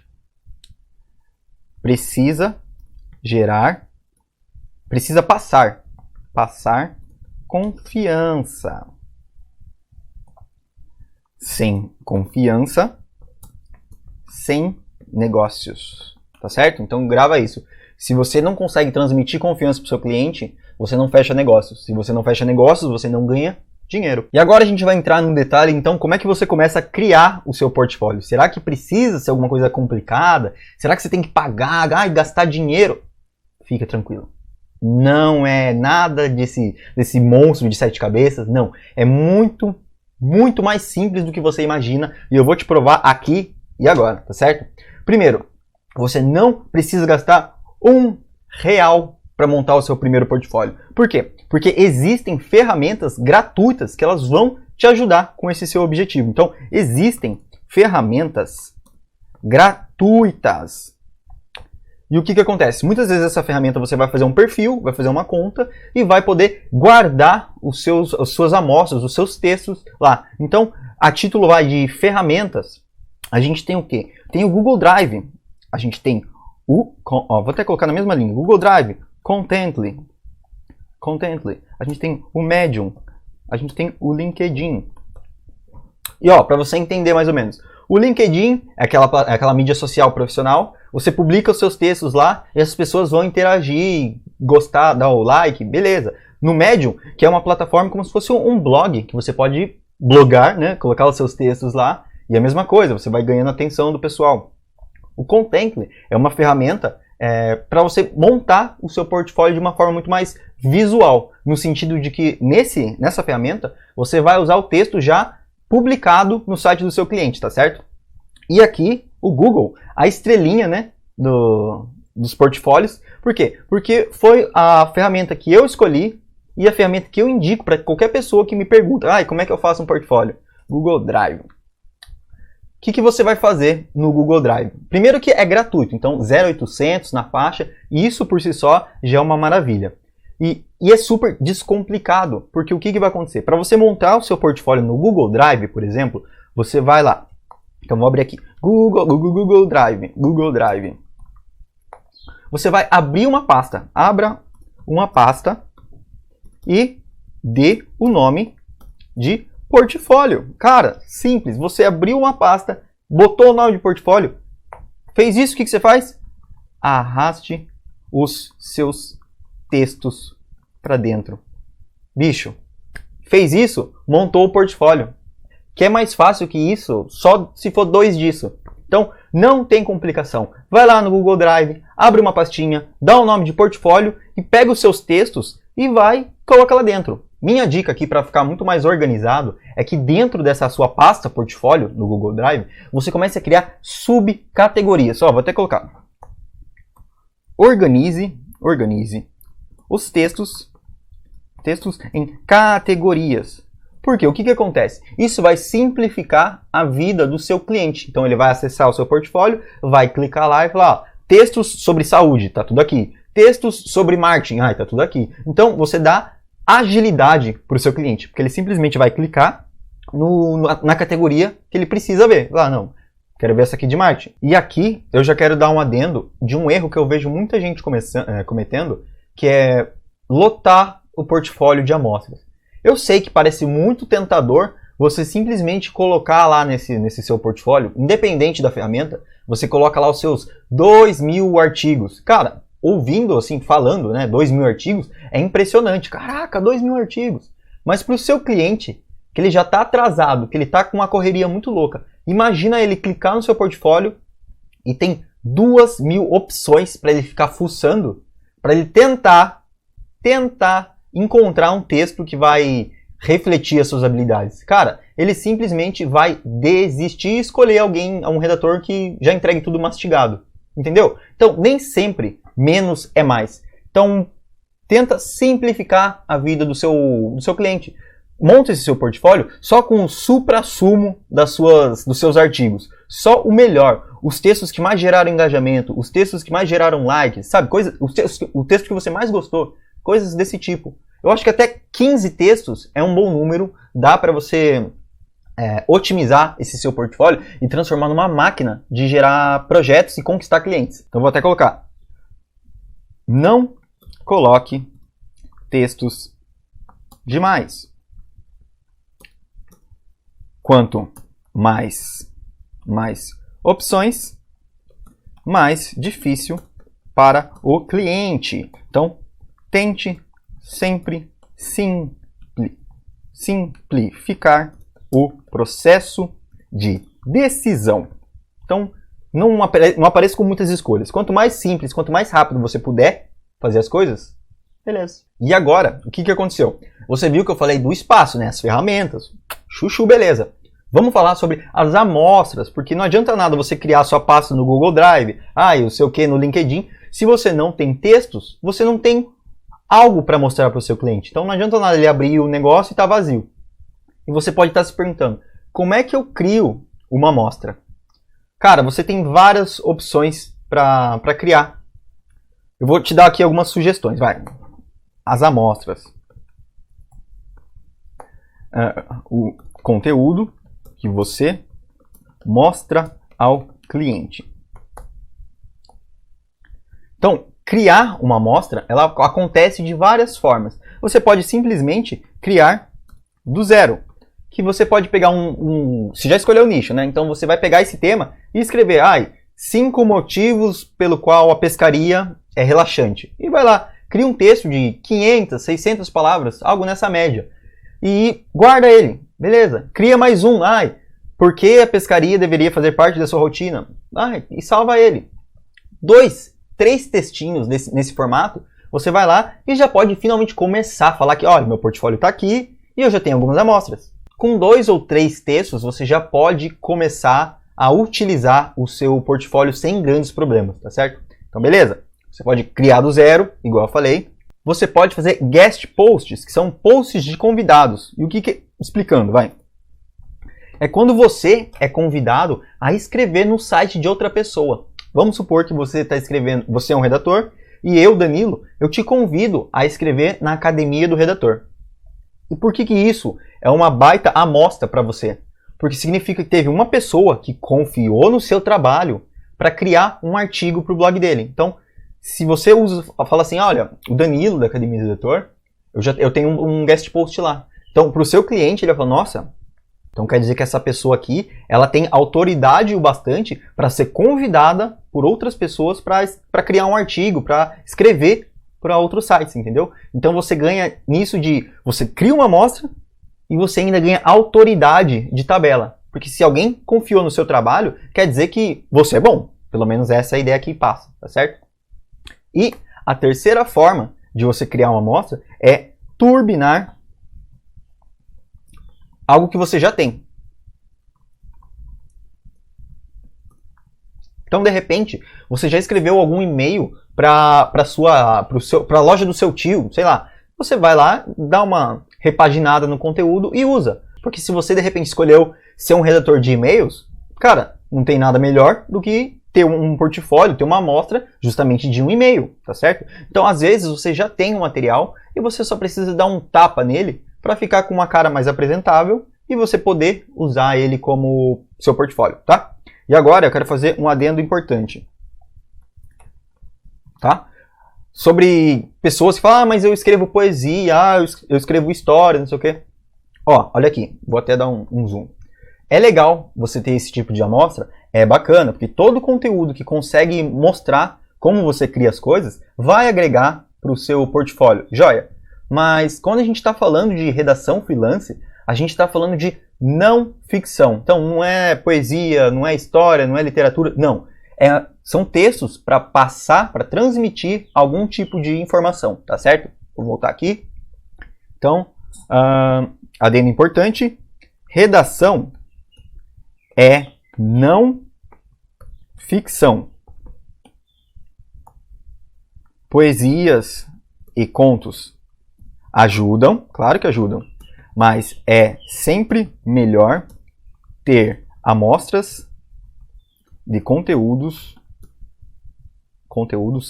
Precisa passar confiança. Sem confiança, sem negócios. Tá certo? Então grava isso. Se você não consegue transmitir confiança para o seu cliente, você não fecha negócios. Se você não fecha negócios, você não ganha dinheiro. E agora a gente vai entrar num detalhe, então, como é que você começa a criar o seu portfólio? Será que precisa ser alguma coisa complicada? Será que você tem que pagar e gastar dinheiro? Fica tranquilo. Não é nada desse monstro de 7 cabeças, não. É muito, muito mais simples do que você imagina e eu vou te provar aqui e agora, tá certo? Primeiro, você não precisa gastar R$1 para montar o seu primeiro portfólio. Por quê? Porque existem ferramentas gratuitas que elas vão te ajudar com esse seu objetivo. Então, existem ferramentas gratuitas. E o que acontece? Muitas vezes essa ferramenta você vai fazer um perfil, vai fazer uma conta e vai poder guardar as suas amostras, os seus textos lá. Então, a título de ferramentas, a gente tem o quê? Tem o Google Drive, a gente tem vou até colocar na mesma linha, Google Drive, Contently, a gente tem o Medium, a gente tem o LinkedIn. E para você entender mais ou menos, o LinkedIn é aquela mídia social profissional, você publica os seus textos lá e as pessoas vão interagir, gostar, dar o like, beleza. No Medium, que é uma plataforma como se fosse um blog, que você pode blogar, né, colocar os seus textos lá, e a mesma coisa, você vai ganhando a atenção do pessoal. O Contently é uma ferramenta para você montar o seu portfólio de uma forma muito mais visual, no sentido de que nessa ferramenta você vai usar o texto já publicado no site do seu cliente, tá certo? E aqui o Google, a estrelinha, né, dos portfólios. Por quê? Porque foi a ferramenta que eu escolhi e a ferramenta que eu indico para qualquer pessoa que me pergunta, como é que eu faço um portfólio? Google Drive. O que você vai fazer no Google Drive? Primeiro que é gratuito, então 0,800 na faixa, e isso por si só já é uma maravilha. E é super descomplicado, porque o que vai acontecer? Para você montar o seu portfólio no Google Drive, por exemplo, você vai lá. Então vou abrir aqui, Google Drive. Você vai abrir uma pasta, abra uma pasta e dê o nome de portfólio. Cara, simples. Você abriu uma pasta, botou o nome de portfólio, fez isso, o que você faz? Arraste os seus textos para dentro. Bicho, fez isso, montou o portfólio. Que é mais fácil que isso, só se for 2 disso. Então, não tem complicação. Vai lá no Google Drive, abre uma pastinha, dá o nome de portfólio e pega os seus textos e coloca lá dentro. Minha dica aqui para ficar muito mais organizado é que dentro dessa sua pasta portfólio no Google Drive, você comece a criar subcategorias. Vou até colocar. Organize os textos em categorias. Porque o que acontece? Isso vai simplificar a vida do seu cliente. Então ele vai acessar o seu portfólio, vai clicar lá e falar, textos sobre saúde, tá tudo aqui. Textos sobre marketing, tá tudo aqui. Então você dá agilidade para o seu cliente, porque ele simplesmente vai clicar na categoria que ele precisa ver. Não, quero ver essa aqui de marketing. E aqui eu já quero dar um adendo de um erro que eu vejo muita gente cometendo, que é lotar o portfólio de amostras. Eu sei que parece muito tentador você simplesmente colocar lá nesse seu portfólio, independente da ferramenta, você coloca lá os seus 2.000 artigos. Cara, ouvindo assim, falando, 2.000 artigos, é impressionante. Caraca, 2.000 artigos. Mas para o seu cliente, que ele já está atrasado, que ele está com uma correria muito louca, imagina ele clicar no seu portfólio e tem 2.000 opções para ele ficar fuçando, para ele tentar encontrar um texto que vai refletir as suas habilidades. Cara, ele simplesmente vai desistir e escolher um redator que já entregue tudo mastigado. entendeu? Então, nem sempre menos é mais. Então, tenta simplificar a vida do seu cliente. Monta esse seu portfólio só com o suprassumo dos seus artigos. Só o melhor. Os textos que mais geraram engajamento, os textos que mais geraram likes, sabe? O texto que você mais gostou. Coisas desse tipo. Eu acho que até 15 textos é um bom número. Dá para você otimizar esse seu portfólio e transformar numa máquina de gerar projetos e conquistar clientes. Então vou até colocar. Não coloque textos demais. Quanto mais opções, mais difícil para o cliente. Então, tente sempre simplificar o processo de decisão. Então, não apareça com muitas escolhas. Quanto mais simples, quanto mais rápido você puder fazer as coisas, beleza. E agora, o que aconteceu? Você viu que eu falei do espaço, né? As ferramentas. Chuchu, beleza. Vamos falar sobre as amostras, porque não adianta nada você criar sua pasta no Google Drive, eu sei o que, no LinkedIn. Se você não tem textos, você não tem algo para mostrar para o seu cliente. Então não adianta nada ele abrir o negócio e tá vazio. E você pode estar se perguntando, como é que eu crio uma amostra? Cara, você tem várias opções para criar. Eu vou te dar aqui algumas sugestões. Vai. As amostras. O conteúdo que você mostra ao cliente. Então, criar uma amostra, ela acontece de várias formas. Você pode simplesmente criar do zero. Que você pode pegar você já escolheu o nicho, né? Então você vai pegar esse tema e escrever 5 motivos pelo qual a pescaria é relaxante. E vai lá, cria um texto de 500, 600 palavras, algo nessa média. E guarda ele, beleza. Cria mais um, por que a pescaria deveria fazer parte da sua rotina? E salva ele. 2, 3 textinhos nesse formato, você vai lá e já pode finalmente começar a falar que, olha, meu portfólio está aqui e eu já tenho algumas amostras. Com 2 ou 3 textos, você já pode começar a utilizar o seu portfólio sem grandes problemas, tá certo? Então, beleza. Você pode criar do zero, igual eu falei. Você pode fazer guest posts, que são posts de convidados. E o que explicando, vai. É quando você é convidado a escrever no site de outra pessoa. Vamos supor que você está escrevendo, você é um redator, e eu, Danilo, eu te convido a escrever na Academia do Redator. E por que isso é uma baita amostra para você? Porque significa que teve uma pessoa que confiou no seu trabalho para criar um artigo para o blog dele. Então, se você fala assim, olha, o Danilo da Academia do Redator, eu tenho um guest post lá. Então, para o seu cliente, ele vai falar, nossa, então quer dizer que essa pessoa aqui, ela tem autoridade o bastante para ser convidada por outras pessoas para criar um artigo, para escrever para outros sites, entendeu? Então você ganha nisso você cria uma amostra e você ainda ganha autoridade de tabela. Porque se alguém confiou no seu trabalho, quer dizer que você é bom. Pelo menos essa é a ideia que passa, tá certo? E a terceira forma de você criar uma amostra é turbinar algo que você já tem. Então, de repente, você já escreveu algum e-mail para a loja do seu tio, sei lá. Você vai lá, dá uma repaginada no conteúdo e usa. Porque se você, de repente, escolheu ser um redator de e-mails, cara, não tem nada melhor do que ter um portfólio, ter uma amostra justamente de um e-mail, tá certo? Então, às vezes, você já tem um material e você só precisa dar um tapa nele para ficar com uma cara mais apresentável e você poder usar ele como seu portfólio, tá? E agora eu quero fazer um adendo importante, tá? Sobre pessoas que falam, mas eu escrevo poesia, eu escrevo história, não sei o quê. Ó, olha aqui, vou até dar um zoom. É legal você ter esse tipo de amostra, é bacana, porque todo conteúdo que consegue mostrar como você cria as coisas vai agregar para o seu portfólio, joia? Mas quando a gente está falando de redação freelance, a gente está falando de não ficção. Então não é poesia, não é história, não é literatura, não. São textos para passar, para transmitir algum tipo de informação, tá certo? Vou voltar aqui. Então, adendo importante, redação é não ficção. Poesias e contos ajudam, claro que ajudam, mas é sempre melhor ter amostras de conteúdos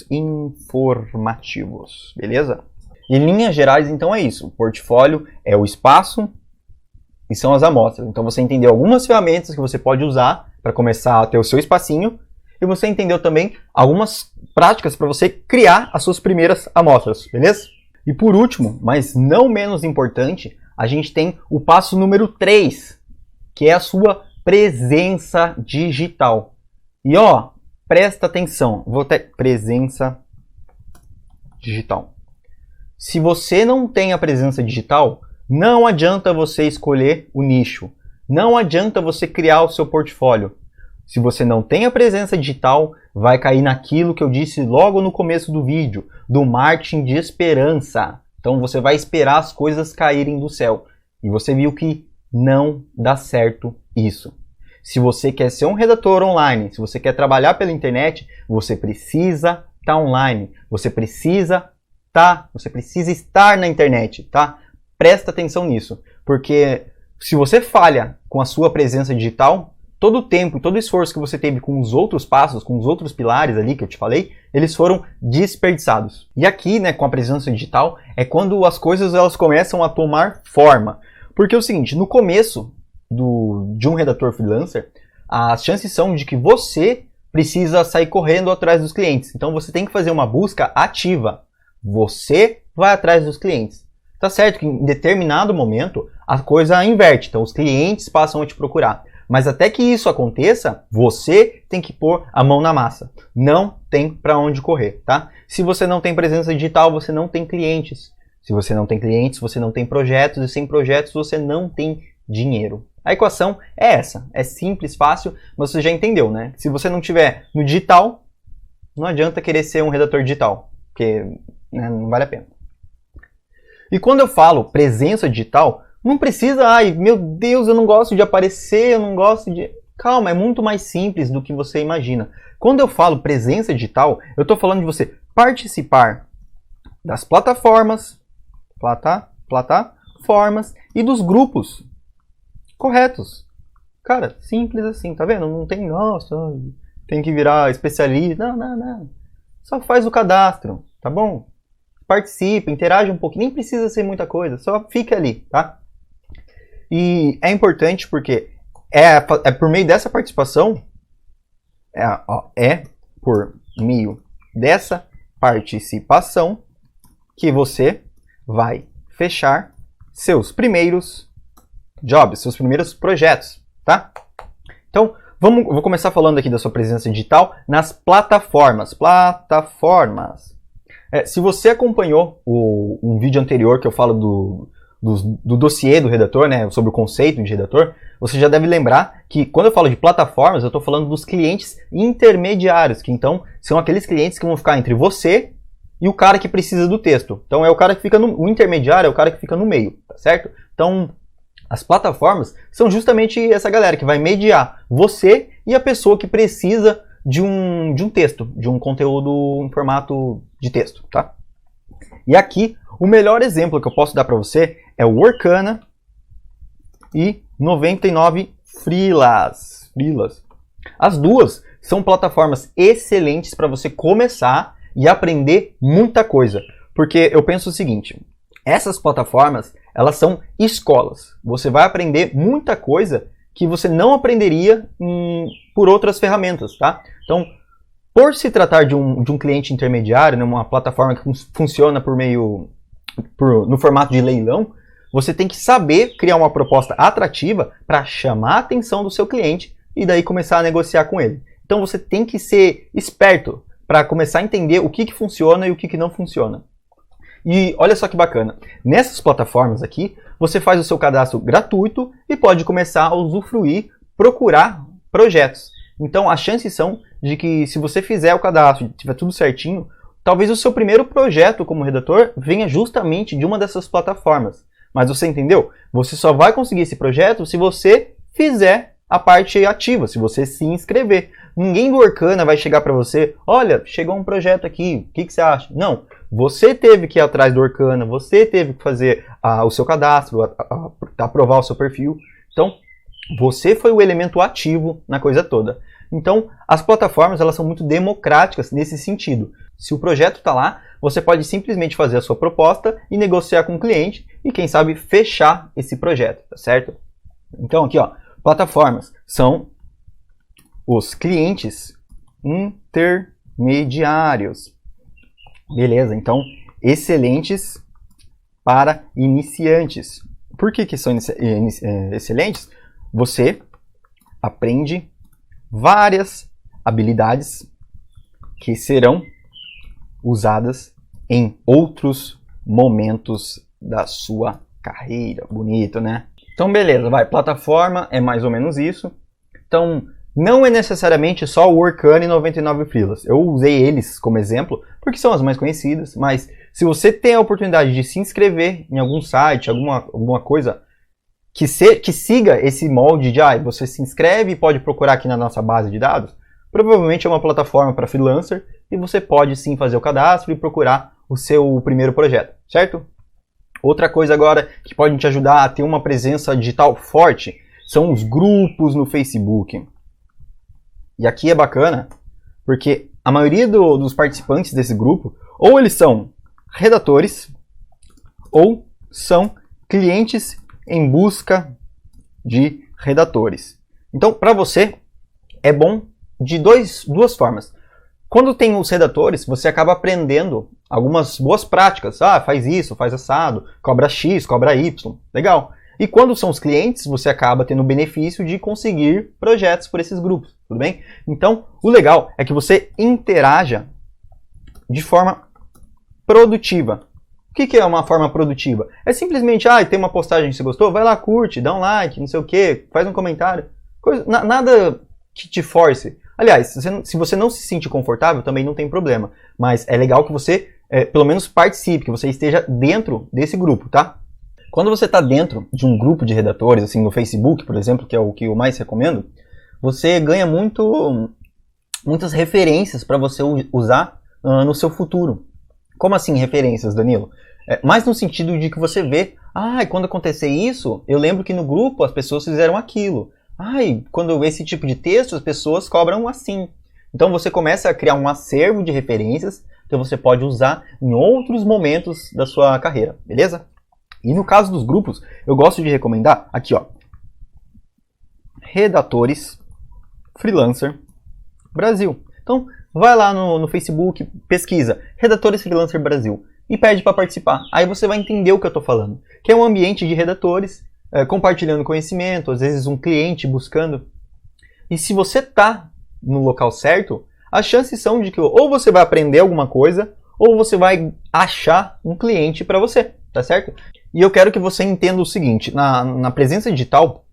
informativos, beleza? Em linhas gerais, então é isso. O portfólio é o espaço e são as amostras. Então você entendeu algumas ferramentas que você pode usar para começar a ter o seu espacinho e você entendeu também algumas práticas para você criar as suas primeiras amostras, beleza? E por último, mas não menos importante, a gente tem o passo número 3, que é a sua presença digital. E ó, presta atenção, vou ter presença digital. Se você não tem a presença digital, não adianta você escolher o nicho, não adianta você criar o seu portfólio. Se você não tem a presença digital, vai cair naquilo que eu disse logo no começo do vídeo, do marketing de esperança. Então você vai esperar as coisas caírem do céu. E você viu que não dá certo isso. Se você quer ser um redator online, se você quer trabalhar pela internet, você precisa estar online. Você precisa estar na internet, tá? Presta atenção nisso, porque se você falha com a sua presença digital, todo o tempo e todo o esforço que você teve com os outros passos, com os outros pilares ali que eu te falei, eles foram desperdiçados. E aqui, né, com a presença digital, é quando as coisas elas começam a tomar forma. Porque é o seguinte, no começo de um redator freelancer, as chances são de que você precisa sair correndo atrás dos clientes. Então você tem que fazer uma busca ativa. Você vai atrás dos clientes. Tá certo que em determinado momento a coisa inverte, então os clientes passam a te procurar. Mas até que isso aconteça, você tem que pôr a mão na massa. Não tem para onde correr, tá? Se você não tem presença digital, você não tem clientes. Se você não tem clientes, você não tem projetos. E sem projetos, você não tem dinheiro. A equação é essa. É simples, fácil, mas você já entendeu, né? Se você não tiver no digital, não adianta querer ser um redator digital. Porque né, não vale a pena. E quando eu falo presença digital, não precisa, ai meu Deus, eu não gosto de aparecer, eu não gosto de... Calma, é muito mais simples do que você imagina. Quando eu falo presença digital, eu estou falando de você participar das plataformas e dos grupos corretos. Cara, simples assim, tá vendo? Não tem, nossa, tem que virar especialista. Não. Só faz o cadastro, tá bom? Participe, interage um pouquinho, nem precisa ser muita coisa, só fica ali, tá? E é importante porque é por meio dessa participação, que você vai fechar seus primeiros jobs, seus primeiros projetos, tá? Então, vou começar falando aqui da sua presença digital nas plataformas. Se você acompanhou um vídeo anterior que eu falo do dossiê do redator, né, sobre o conceito de redator, você já deve lembrar que quando eu falo de plataformas, eu estou falando dos clientes intermediários, que então são aqueles clientes que vão ficar entre você e o cara que precisa do texto. Então é o cara que fica o intermediário é o cara que fica no meio, tá certo? Então as plataformas são justamente essa galera que vai mediar você e a pessoa que precisa de um texto, de um conteúdo em formato de texto, tá? E aqui, o melhor exemplo que eu posso dar para você é o Workana e 99 Freelas. As duas são plataformas excelentes para você começar e aprender muita coisa. Porque eu penso o seguinte, essas plataformas, elas são escolas. Você vai aprender muita coisa que você não aprenderia por outras ferramentas, tá? Então, por se tratar de um cliente intermediário, né, uma plataforma que funciona no formato de leilão, você tem que saber criar uma proposta atrativa para chamar a atenção do seu cliente e daí começar a negociar com ele. Então você tem que ser esperto para começar a entender o que funciona e o que não funciona. E olha só que bacana, nessas plataformas aqui, você faz o seu cadastro gratuito e pode começar a usufruir, procurar projetos. Então as chances são de que se você fizer o cadastro e tiver tudo certinho, talvez o seu primeiro projeto como redator venha justamente de uma dessas plataformas. Mas você entendeu? Você só vai conseguir esse projeto se você fizer a parte ativa, se você se inscrever. Ninguém do Orkana vai chegar para você, olha, chegou um projeto aqui, o que você acha? Não, você teve que ir atrás do Orkana, você teve que fazer o seu cadastro, aprovar o seu perfil. Então, você foi o elemento ativo na coisa toda. Então, as plataformas elas são muito democráticas nesse sentido. Se o projeto está lá, você pode simplesmente fazer a sua proposta e negociar com o cliente e, quem sabe, fechar esse projeto, tá certo? Então, aqui, ó, plataformas são os clientes intermediários. Beleza, então, excelentes para iniciantes. Por que são excelentes? Você aprende várias habilidades que serão usadas em outros momentos da sua carreira. Bonito, né? Então, beleza, vai. Plataforma é mais ou menos isso. Então, não é necessariamente só o Orkana e 99 Freelas. Eu usei eles como exemplo porque são as mais conhecidas, mas se você tem a oportunidade de se inscrever em algum site, alguma coisa que siga esse molde de você se inscreve e pode procurar aqui na nossa base de dados, provavelmente é uma plataforma para freelancer e você pode sim fazer o cadastro e procurar o seu primeiro projeto, certo? Outra coisa agora que pode te ajudar a ter uma presença digital forte são os grupos no Facebook. E aqui é bacana porque a maioria dos participantes desse grupo ou eles são redatores ou são clientes em busca de redatores. Então, para você, é bom de duas formas. Quando tem os redatores, você acaba aprendendo algumas boas práticas. Faz isso, faz assado, cobra X, cobra Y. Legal. E quando são os clientes, você acaba tendo o benefício de conseguir projetos por esses grupos. Tudo bem? Então, o legal é que você interaja de forma produtiva. O que é uma forma produtiva? É simplesmente, tem uma postagem que você gostou, vai lá, curte, dá um like, não sei o que, faz um comentário. Nada que te force. Aliás, se você não se sente confortável, também não tem problema. Mas é legal que você, pelo menos, participe, que você esteja dentro desse grupo, tá? Quando você está dentro de um grupo de redatores, assim, no Facebook, por exemplo, que é o que eu mais recomendo, você ganha muitas referências para você usar no seu futuro. Como assim referências, Danilo? Mais no sentido de que você vê, quando acontecer isso, eu lembro que no grupo as pessoas fizeram aquilo. Quando eu ver esse tipo de texto, as pessoas cobram assim. Então você começa a criar um acervo de referências que você pode usar em outros momentos da sua carreira, beleza? E no caso dos grupos, eu gosto de recomendar aqui, ó, Redatores Freelancer Brasil. Então, vai lá no Facebook, pesquisa Redatores Freelancer Brasil e pede para participar. Aí você vai entender o que eu estou falando, que é um ambiente de redatores compartilhando conhecimento, às vezes um cliente buscando. E se você está no local certo, as chances são de que ou você vai aprender alguma coisa ou você vai achar um cliente para você, tá certo? E eu quero que você entenda o seguinte, na presença digital,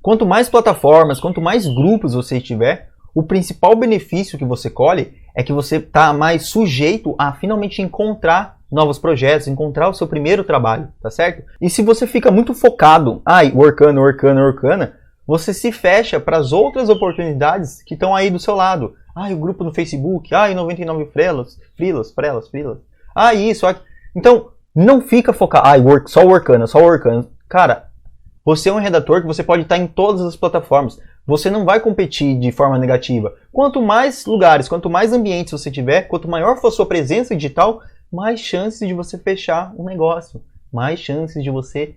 quanto mais plataformas, quanto mais grupos você tiver, o principal benefício que você colhe é que você está mais sujeito a finalmente encontrar novos projetos, encontrar o seu primeiro trabalho, tá certo? E se você fica muito focado, Orkana, você se fecha para as outras oportunidades que estão aí do seu lado. O grupo no Facebook, 99 Freelas. Isso, Então, não fica focado, só o Orkana. Cara, você é um redator que você pode estar em todas as plataformas. Você não vai competir de forma negativa. Quanto mais lugares, quanto mais ambientes você tiver, quanto maior for a sua presença digital, mais chances de você fechar um negócio, mais chances de você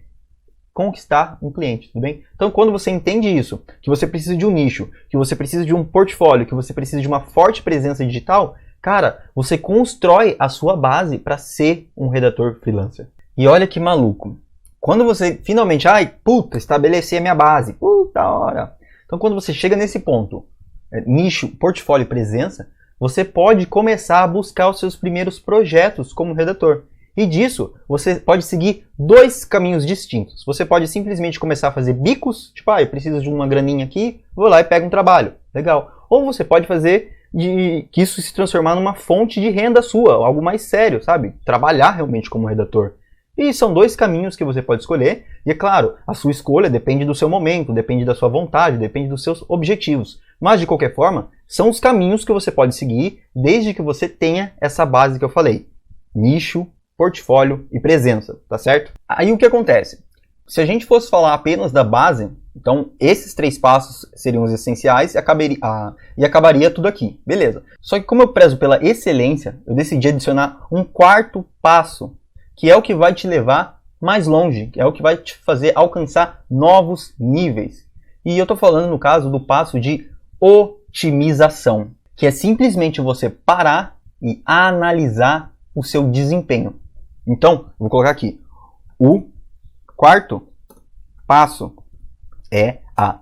conquistar um cliente, tudo bem? Então, quando você entende isso, que você precisa de um nicho, que você precisa de um portfólio, que você precisa de uma forte presença digital, cara, você constrói a sua base para ser um redator freelancer. E olha que maluco. Quando você finalmente, estabelecer a minha base, hora. Então, quando você chega nesse ponto, nicho, portfólio e presença, você pode começar a buscar os seus primeiros projetos como redator. E disso, você pode seguir dois caminhos distintos. Você pode simplesmente começar a fazer bicos, tipo, eu preciso de uma graninha aqui, vou lá e pego um trabalho. Legal. Ou você pode fazer que isso se transformar numa fonte de renda sua, algo mais sério, sabe? Trabalhar realmente como redator. E são dois caminhos que você pode escolher. E é claro, a sua escolha depende do seu momento, depende da sua vontade, depende dos seus objetivos. Mas, de qualquer forma, são os caminhos que você pode seguir desde que você tenha essa base que eu falei. Nicho, portfólio e presença, tá certo? Aí o que acontece? Se a gente fosse falar apenas da base, então esses 3 passos seriam os essenciais e acabaria tudo aqui, beleza. Só que como eu prezo pela excelência, eu decidi adicionar um 4º passo, que é o que vai te levar mais longe, que é o que vai te fazer alcançar novos níveis. E eu estou falando no caso do passo de otimização, que é simplesmente você parar e analisar o seu desempenho. Então, vou colocar aqui, o 4º passo é a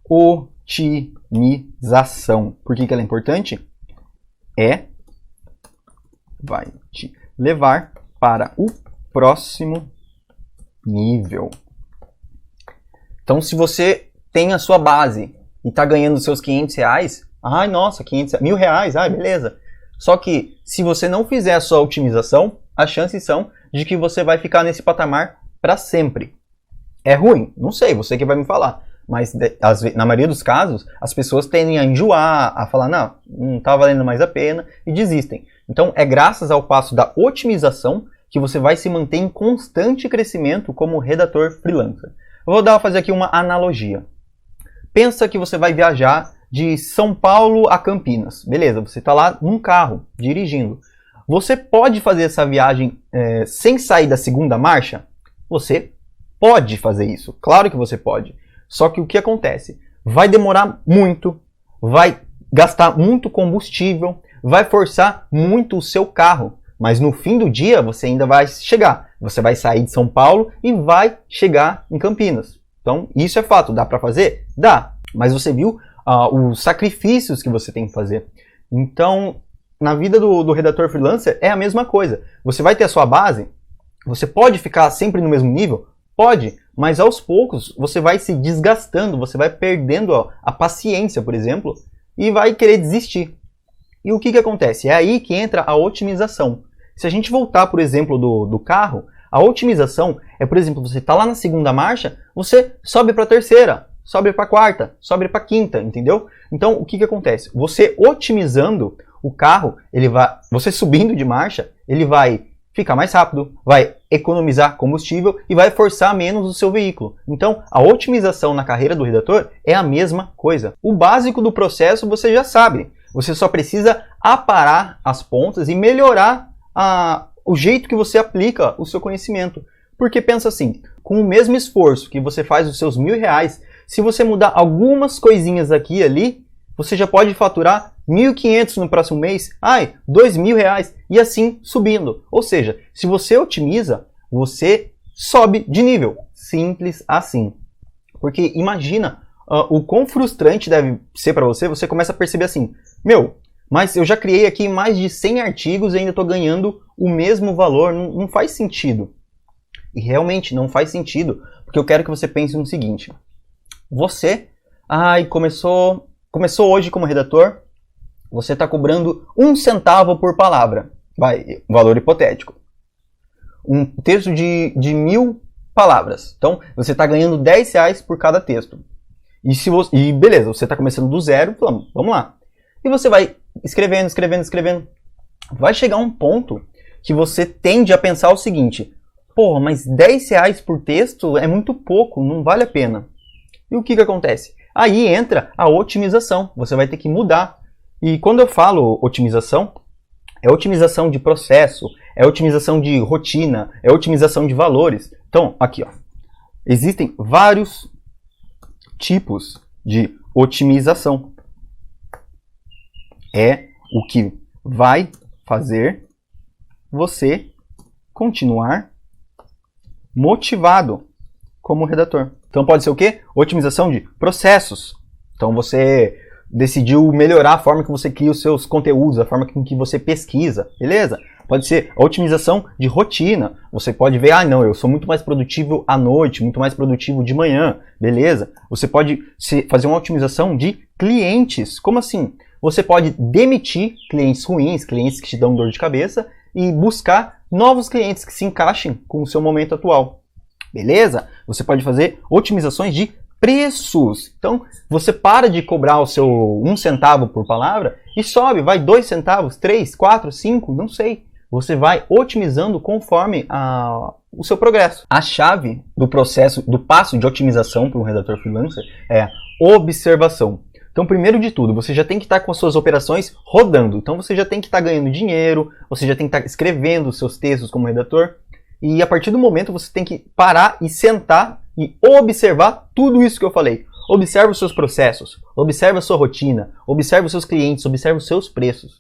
otimização. Por que ela é importante? Vai te levar para o próximo nível. Então, se você tem a sua base e está ganhando os seus R$500, ai, nossa, R$1.000, ai, beleza. Só que, se você não fizer a sua otimização, as chances são de que você vai ficar nesse patamar para sempre. É ruim? Não sei, você que vai me falar. Mas, na maioria dos casos, as pessoas tendem a enjoar, a falar, não está valendo mais a pena, e desistem. Então, é graças ao passo da otimização que você vai se manter em constante crescimento como redator freelancer. Eu vou fazer aqui uma analogia. Pensa que você vai viajar de São Paulo a Campinas. Beleza, você está lá num carro, dirigindo. Você pode fazer essa viagem sem sair da segunda marcha? Você pode fazer isso, claro que você pode. Só que o que acontece? Vai demorar muito, vai gastar muito combustível, vai forçar muito o seu carro. Mas no fim do dia você ainda vai chegar. Você vai sair de São Paulo e vai chegar em Campinas. Então isso é fato, dá para fazer? Dá. Mas você viu os sacrifícios que você tem que fazer. Então, na vida do redator freelancer é a mesma coisa. Você vai ter a sua base, você pode ficar sempre no mesmo nível? Pode, mas aos poucos você vai se desgastando, você vai perdendo a paciência, por exemplo, e vai querer desistir. E o que acontece? É aí que entra a otimização. Se a gente voltar, por exemplo, do carro, a otimização é, por exemplo, você está lá na segunda marcha, você sobe para a terceira, sobe para a quarta, sobe para a quinta, entendeu? Então, o que acontece? Você otimizando o carro, você subindo de marcha, ele vai ficar mais rápido, vai economizar combustível e vai forçar menos o seu veículo. Então, a otimização na carreira do redator é a mesma coisa. O básico do processo você já sabe. Você só precisa aparar as pontas e melhorar o jeito que você aplica o seu conhecimento. Porque pensa assim, com o mesmo esforço que você faz os seus R$1.000, se você mudar algumas coisinhas aqui e ali, você já pode faturar R$1.500 no próximo mês, R$2.000 e assim subindo. Ou seja, se você otimiza, você sobe de nível. Simples assim. Porque imagina o quão frustrante deve ser para você, você começa a perceber assim, mas eu já criei aqui mais de 100 artigos e ainda estou ganhando o mesmo valor, não faz sentido. E realmente não faz sentido, porque eu quero que você pense no seguinte. Você começou hoje como redator, você está cobrando 1 centavo por palavra, um valor hipotético. Um texto de 1.000 palavras, então você está ganhando R$10 por cada texto. E beleza, você está começando do zero, vamos lá. E você vai escrevendo. Vai chegar um ponto que você tende a pensar o seguinte, porra, mas R$10 por texto é muito pouco, não vale a pena. E o que acontece? Aí entra a otimização, você vai ter que mudar. E quando eu falo otimização, é otimização de processo, é otimização de rotina, é otimização de valores. Então, aqui, existem vários tipos de otimização. É o que vai fazer você continuar motivado como redator. Então pode ser o quê? Otimização de processos. Então você decidiu melhorar a forma que você cria os seus conteúdos, a forma com que você pesquisa, beleza? Pode ser a otimização de rotina. Você pode ver, eu sou muito mais produtivo à noite, muito mais produtivo de manhã, beleza? Você pode fazer uma otimização de clientes. Como assim? Você pode demitir clientes ruins, clientes que te dão dor de cabeça e buscar novos clientes que se encaixem com o seu momento atual. Beleza? Você pode fazer otimizações de preços. Então, você para de cobrar o seu 1 centavo por palavra e sobe, vai 2 centavos, 3, 4, 5, não sei. Você vai otimizando conforme o seu progresso. A chave do processo, do passo de otimização para um redator freelancer é a observação. Então, primeiro de tudo, você já tem que estar com as suas operações rodando. Então, você já tem que estar ganhando dinheiro, você já tem que estar escrevendo os seus textos como redator. E a partir do momento, você tem que parar e sentar e observar tudo isso que eu falei. Observe os seus processos, observe a sua rotina, observe os seus clientes, observe os seus preços.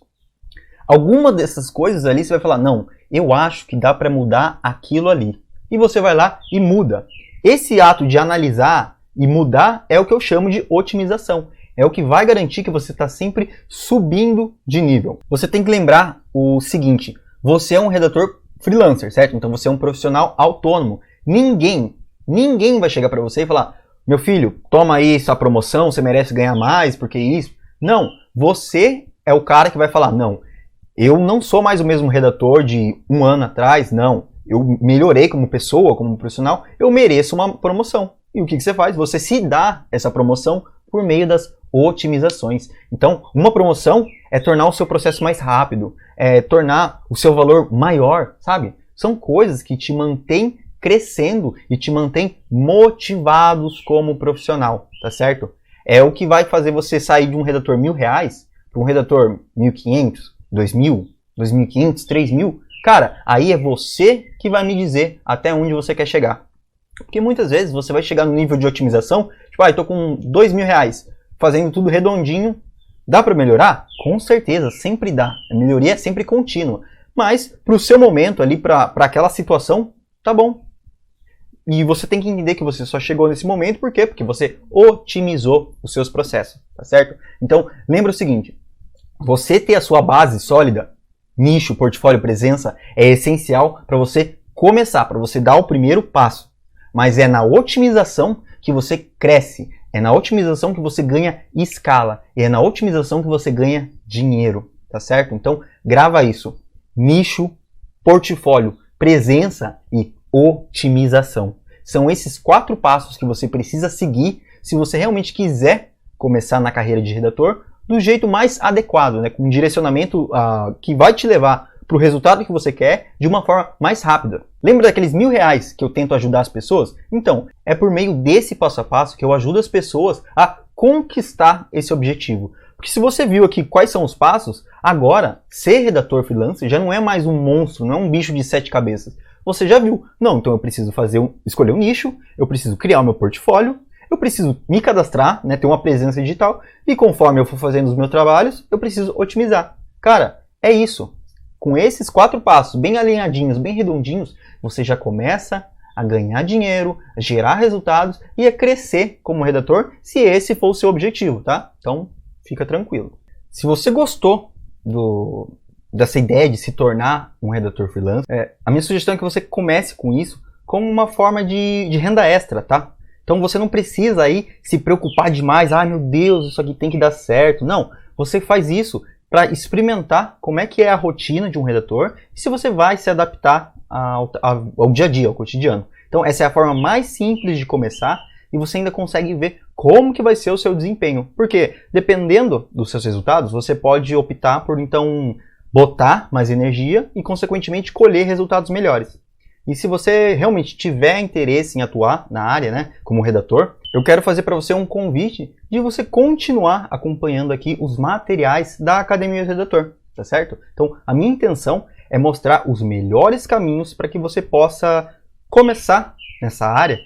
Alguma dessas coisas ali você vai falar, não, eu acho que dá para mudar aquilo ali. E você vai lá e muda. Esse ato de analisar e mudar é o que eu chamo de otimização. É o que vai garantir que você está sempre subindo de nível. Você tem que lembrar o seguinte, você é um redator freelancer, certo? Então você é um profissional autônomo. Ninguém vai chegar para você e falar, meu filho, toma aí sua promoção, você merece ganhar mais, porque isso. Não, você é o cara que vai falar, não, eu não sou mais o mesmo redator de 1 ano atrás, não. Eu melhorei como pessoa, como profissional, eu mereço uma promoção. E o que você faz? Você se dá essa promoção por meio das otimizações. Então, uma promoção é tornar o seu processo mais rápido, é tornar o seu valor maior, sabe? São coisas que te mantêm crescendo e te mantêm motivados como profissional, tá certo? É o que vai fazer você sair de um redator R$1.000 para um redator 1.500, 2.000, 2.500, 3.000. Cara, aí é você que vai me dizer até onde você quer chegar. Porque muitas vezes você vai chegar no nível de otimização, tipo, eu tô com R$2.000, fazendo tudo redondinho. Dá para melhorar? Com certeza, sempre dá. A melhoria é sempre contínua. Mas para o seu momento ali, para aquela situação, tá bom. E você tem que entender que você só chegou nesse momento, por quê? Porque você otimizou os seus processos, tá certo? Então, lembra o seguinte, você ter a sua base sólida, nicho, portfólio, presença, é essencial para você começar, para você dar o primeiro passo. Mas é na otimização que você cresce, é na otimização que você ganha escala, e é na otimização que você ganha dinheiro, tá certo? Então, grava isso. Nicho, portfólio, presença e otimização. São esses 4 passos que você precisa seguir se você realmente quiser começar na carreira de redator do jeito mais adequado, né? Com um direcionamento que vai te levar para o resultado que você quer de uma forma mais rápida. Lembra daqueles R$1.000 que eu tento ajudar as pessoas? Então, é por meio desse passo a passo que eu ajudo as pessoas a conquistar esse objetivo. Porque se você viu aqui quais são os passos, agora, ser redator freelancer já não é mais um monstro, não é um bicho de 7 cabeças. Você já viu. Não, então eu preciso escolher um nicho, eu preciso criar o meu portfólio, eu preciso me cadastrar, né, ter uma presença digital, e conforme eu for fazendo os meus trabalhos, eu preciso otimizar. Cara, é isso. Com esses 4 passos bem alinhadinhos, bem redondinhos, você já começa a ganhar dinheiro, a gerar resultados e a crescer como redator, se esse for o seu objetivo, tá? Então, fica tranquilo. Se você gostou dessa ideia de se tornar um redator freelancer, a minha sugestão é que você comece com isso como uma forma de renda extra, tá? Então você não precisa aí se preocupar demais, meu Deus, isso aqui tem que dar certo. Não, você faz isso para experimentar como é que é a rotina de um redator e se você vai se adaptar ao dia a dia, ao cotidiano. Então essa é a forma mais simples de começar e você ainda consegue ver como que vai ser o seu desempenho. Porque dependendo dos seus resultados, você pode optar por então botar mais energia e consequentemente colher resultados melhores. E se você realmente tiver interesse em atuar na área, né, como redator, eu quero fazer para você um convite de você continuar acompanhando aqui os materiais da Academia do Redator, tá certo? Então, a minha intenção é mostrar os melhores caminhos para que você possa começar nessa área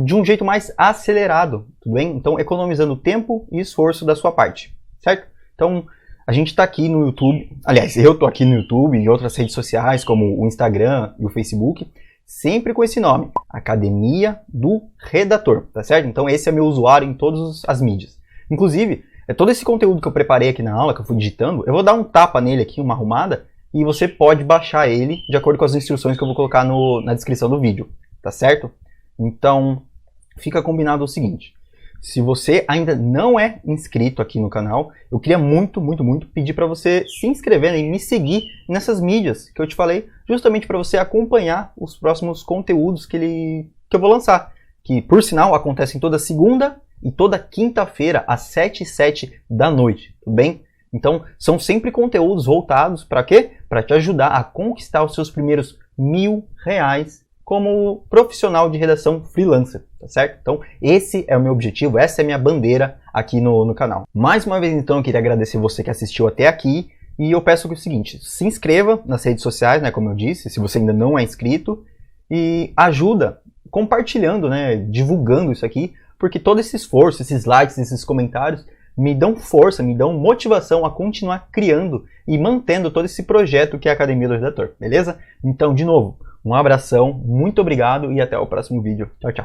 de um jeito mais acelerado, tudo bem? Então, economizando tempo e esforço da sua parte, certo? Então, a gente está aqui no YouTube, aliás, eu estou aqui no YouTube e outras redes sociais, como o Instagram e o Facebook, sempre com esse nome, Academia do Redator, tá certo? Então esse é meu usuário em todas as mídias. Inclusive, todo esse conteúdo que eu preparei aqui na aula, que eu fui digitando, eu vou dar um tapa nele aqui, uma arrumada, e você pode baixar ele de acordo com as instruções que eu vou colocar na descrição do vídeo, tá certo? Então, fica combinado o seguinte. Se você ainda não é inscrito aqui no canal, eu queria muito, muito, muito pedir para você se inscrever e me seguir nessas mídias que eu te falei, justamente para você acompanhar os próximos conteúdos que eu vou lançar, que por sinal acontecem toda segunda e toda quinta-feira às 7h07 da noite, tudo bem? Então, são sempre conteúdos voltados para quê? Para te ajudar a conquistar os seus primeiros R$1.000 como profissional de redação freelancer, tá certo? Então, esse é o meu objetivo, essa é a minha bandeira aqui no canal. Mais uma vez, então, eu queria agradecer você que assistiu até aqui e eu peço o seguinte, se inscreva nas redes sociais, né, como eu disse, se você ainda não é inscrito, e ajuda compartilhando, né, divulgando isso aqui, porque todo esse esforço, esses likes, esses comentários, me dão força, me dão motivação a continuar criando e mantendo todo esse projeto que é a Academia do Redator, beleza? Então, de novo, um abração, muito obrigado e até o próximo vídeo. Tchau, tchau.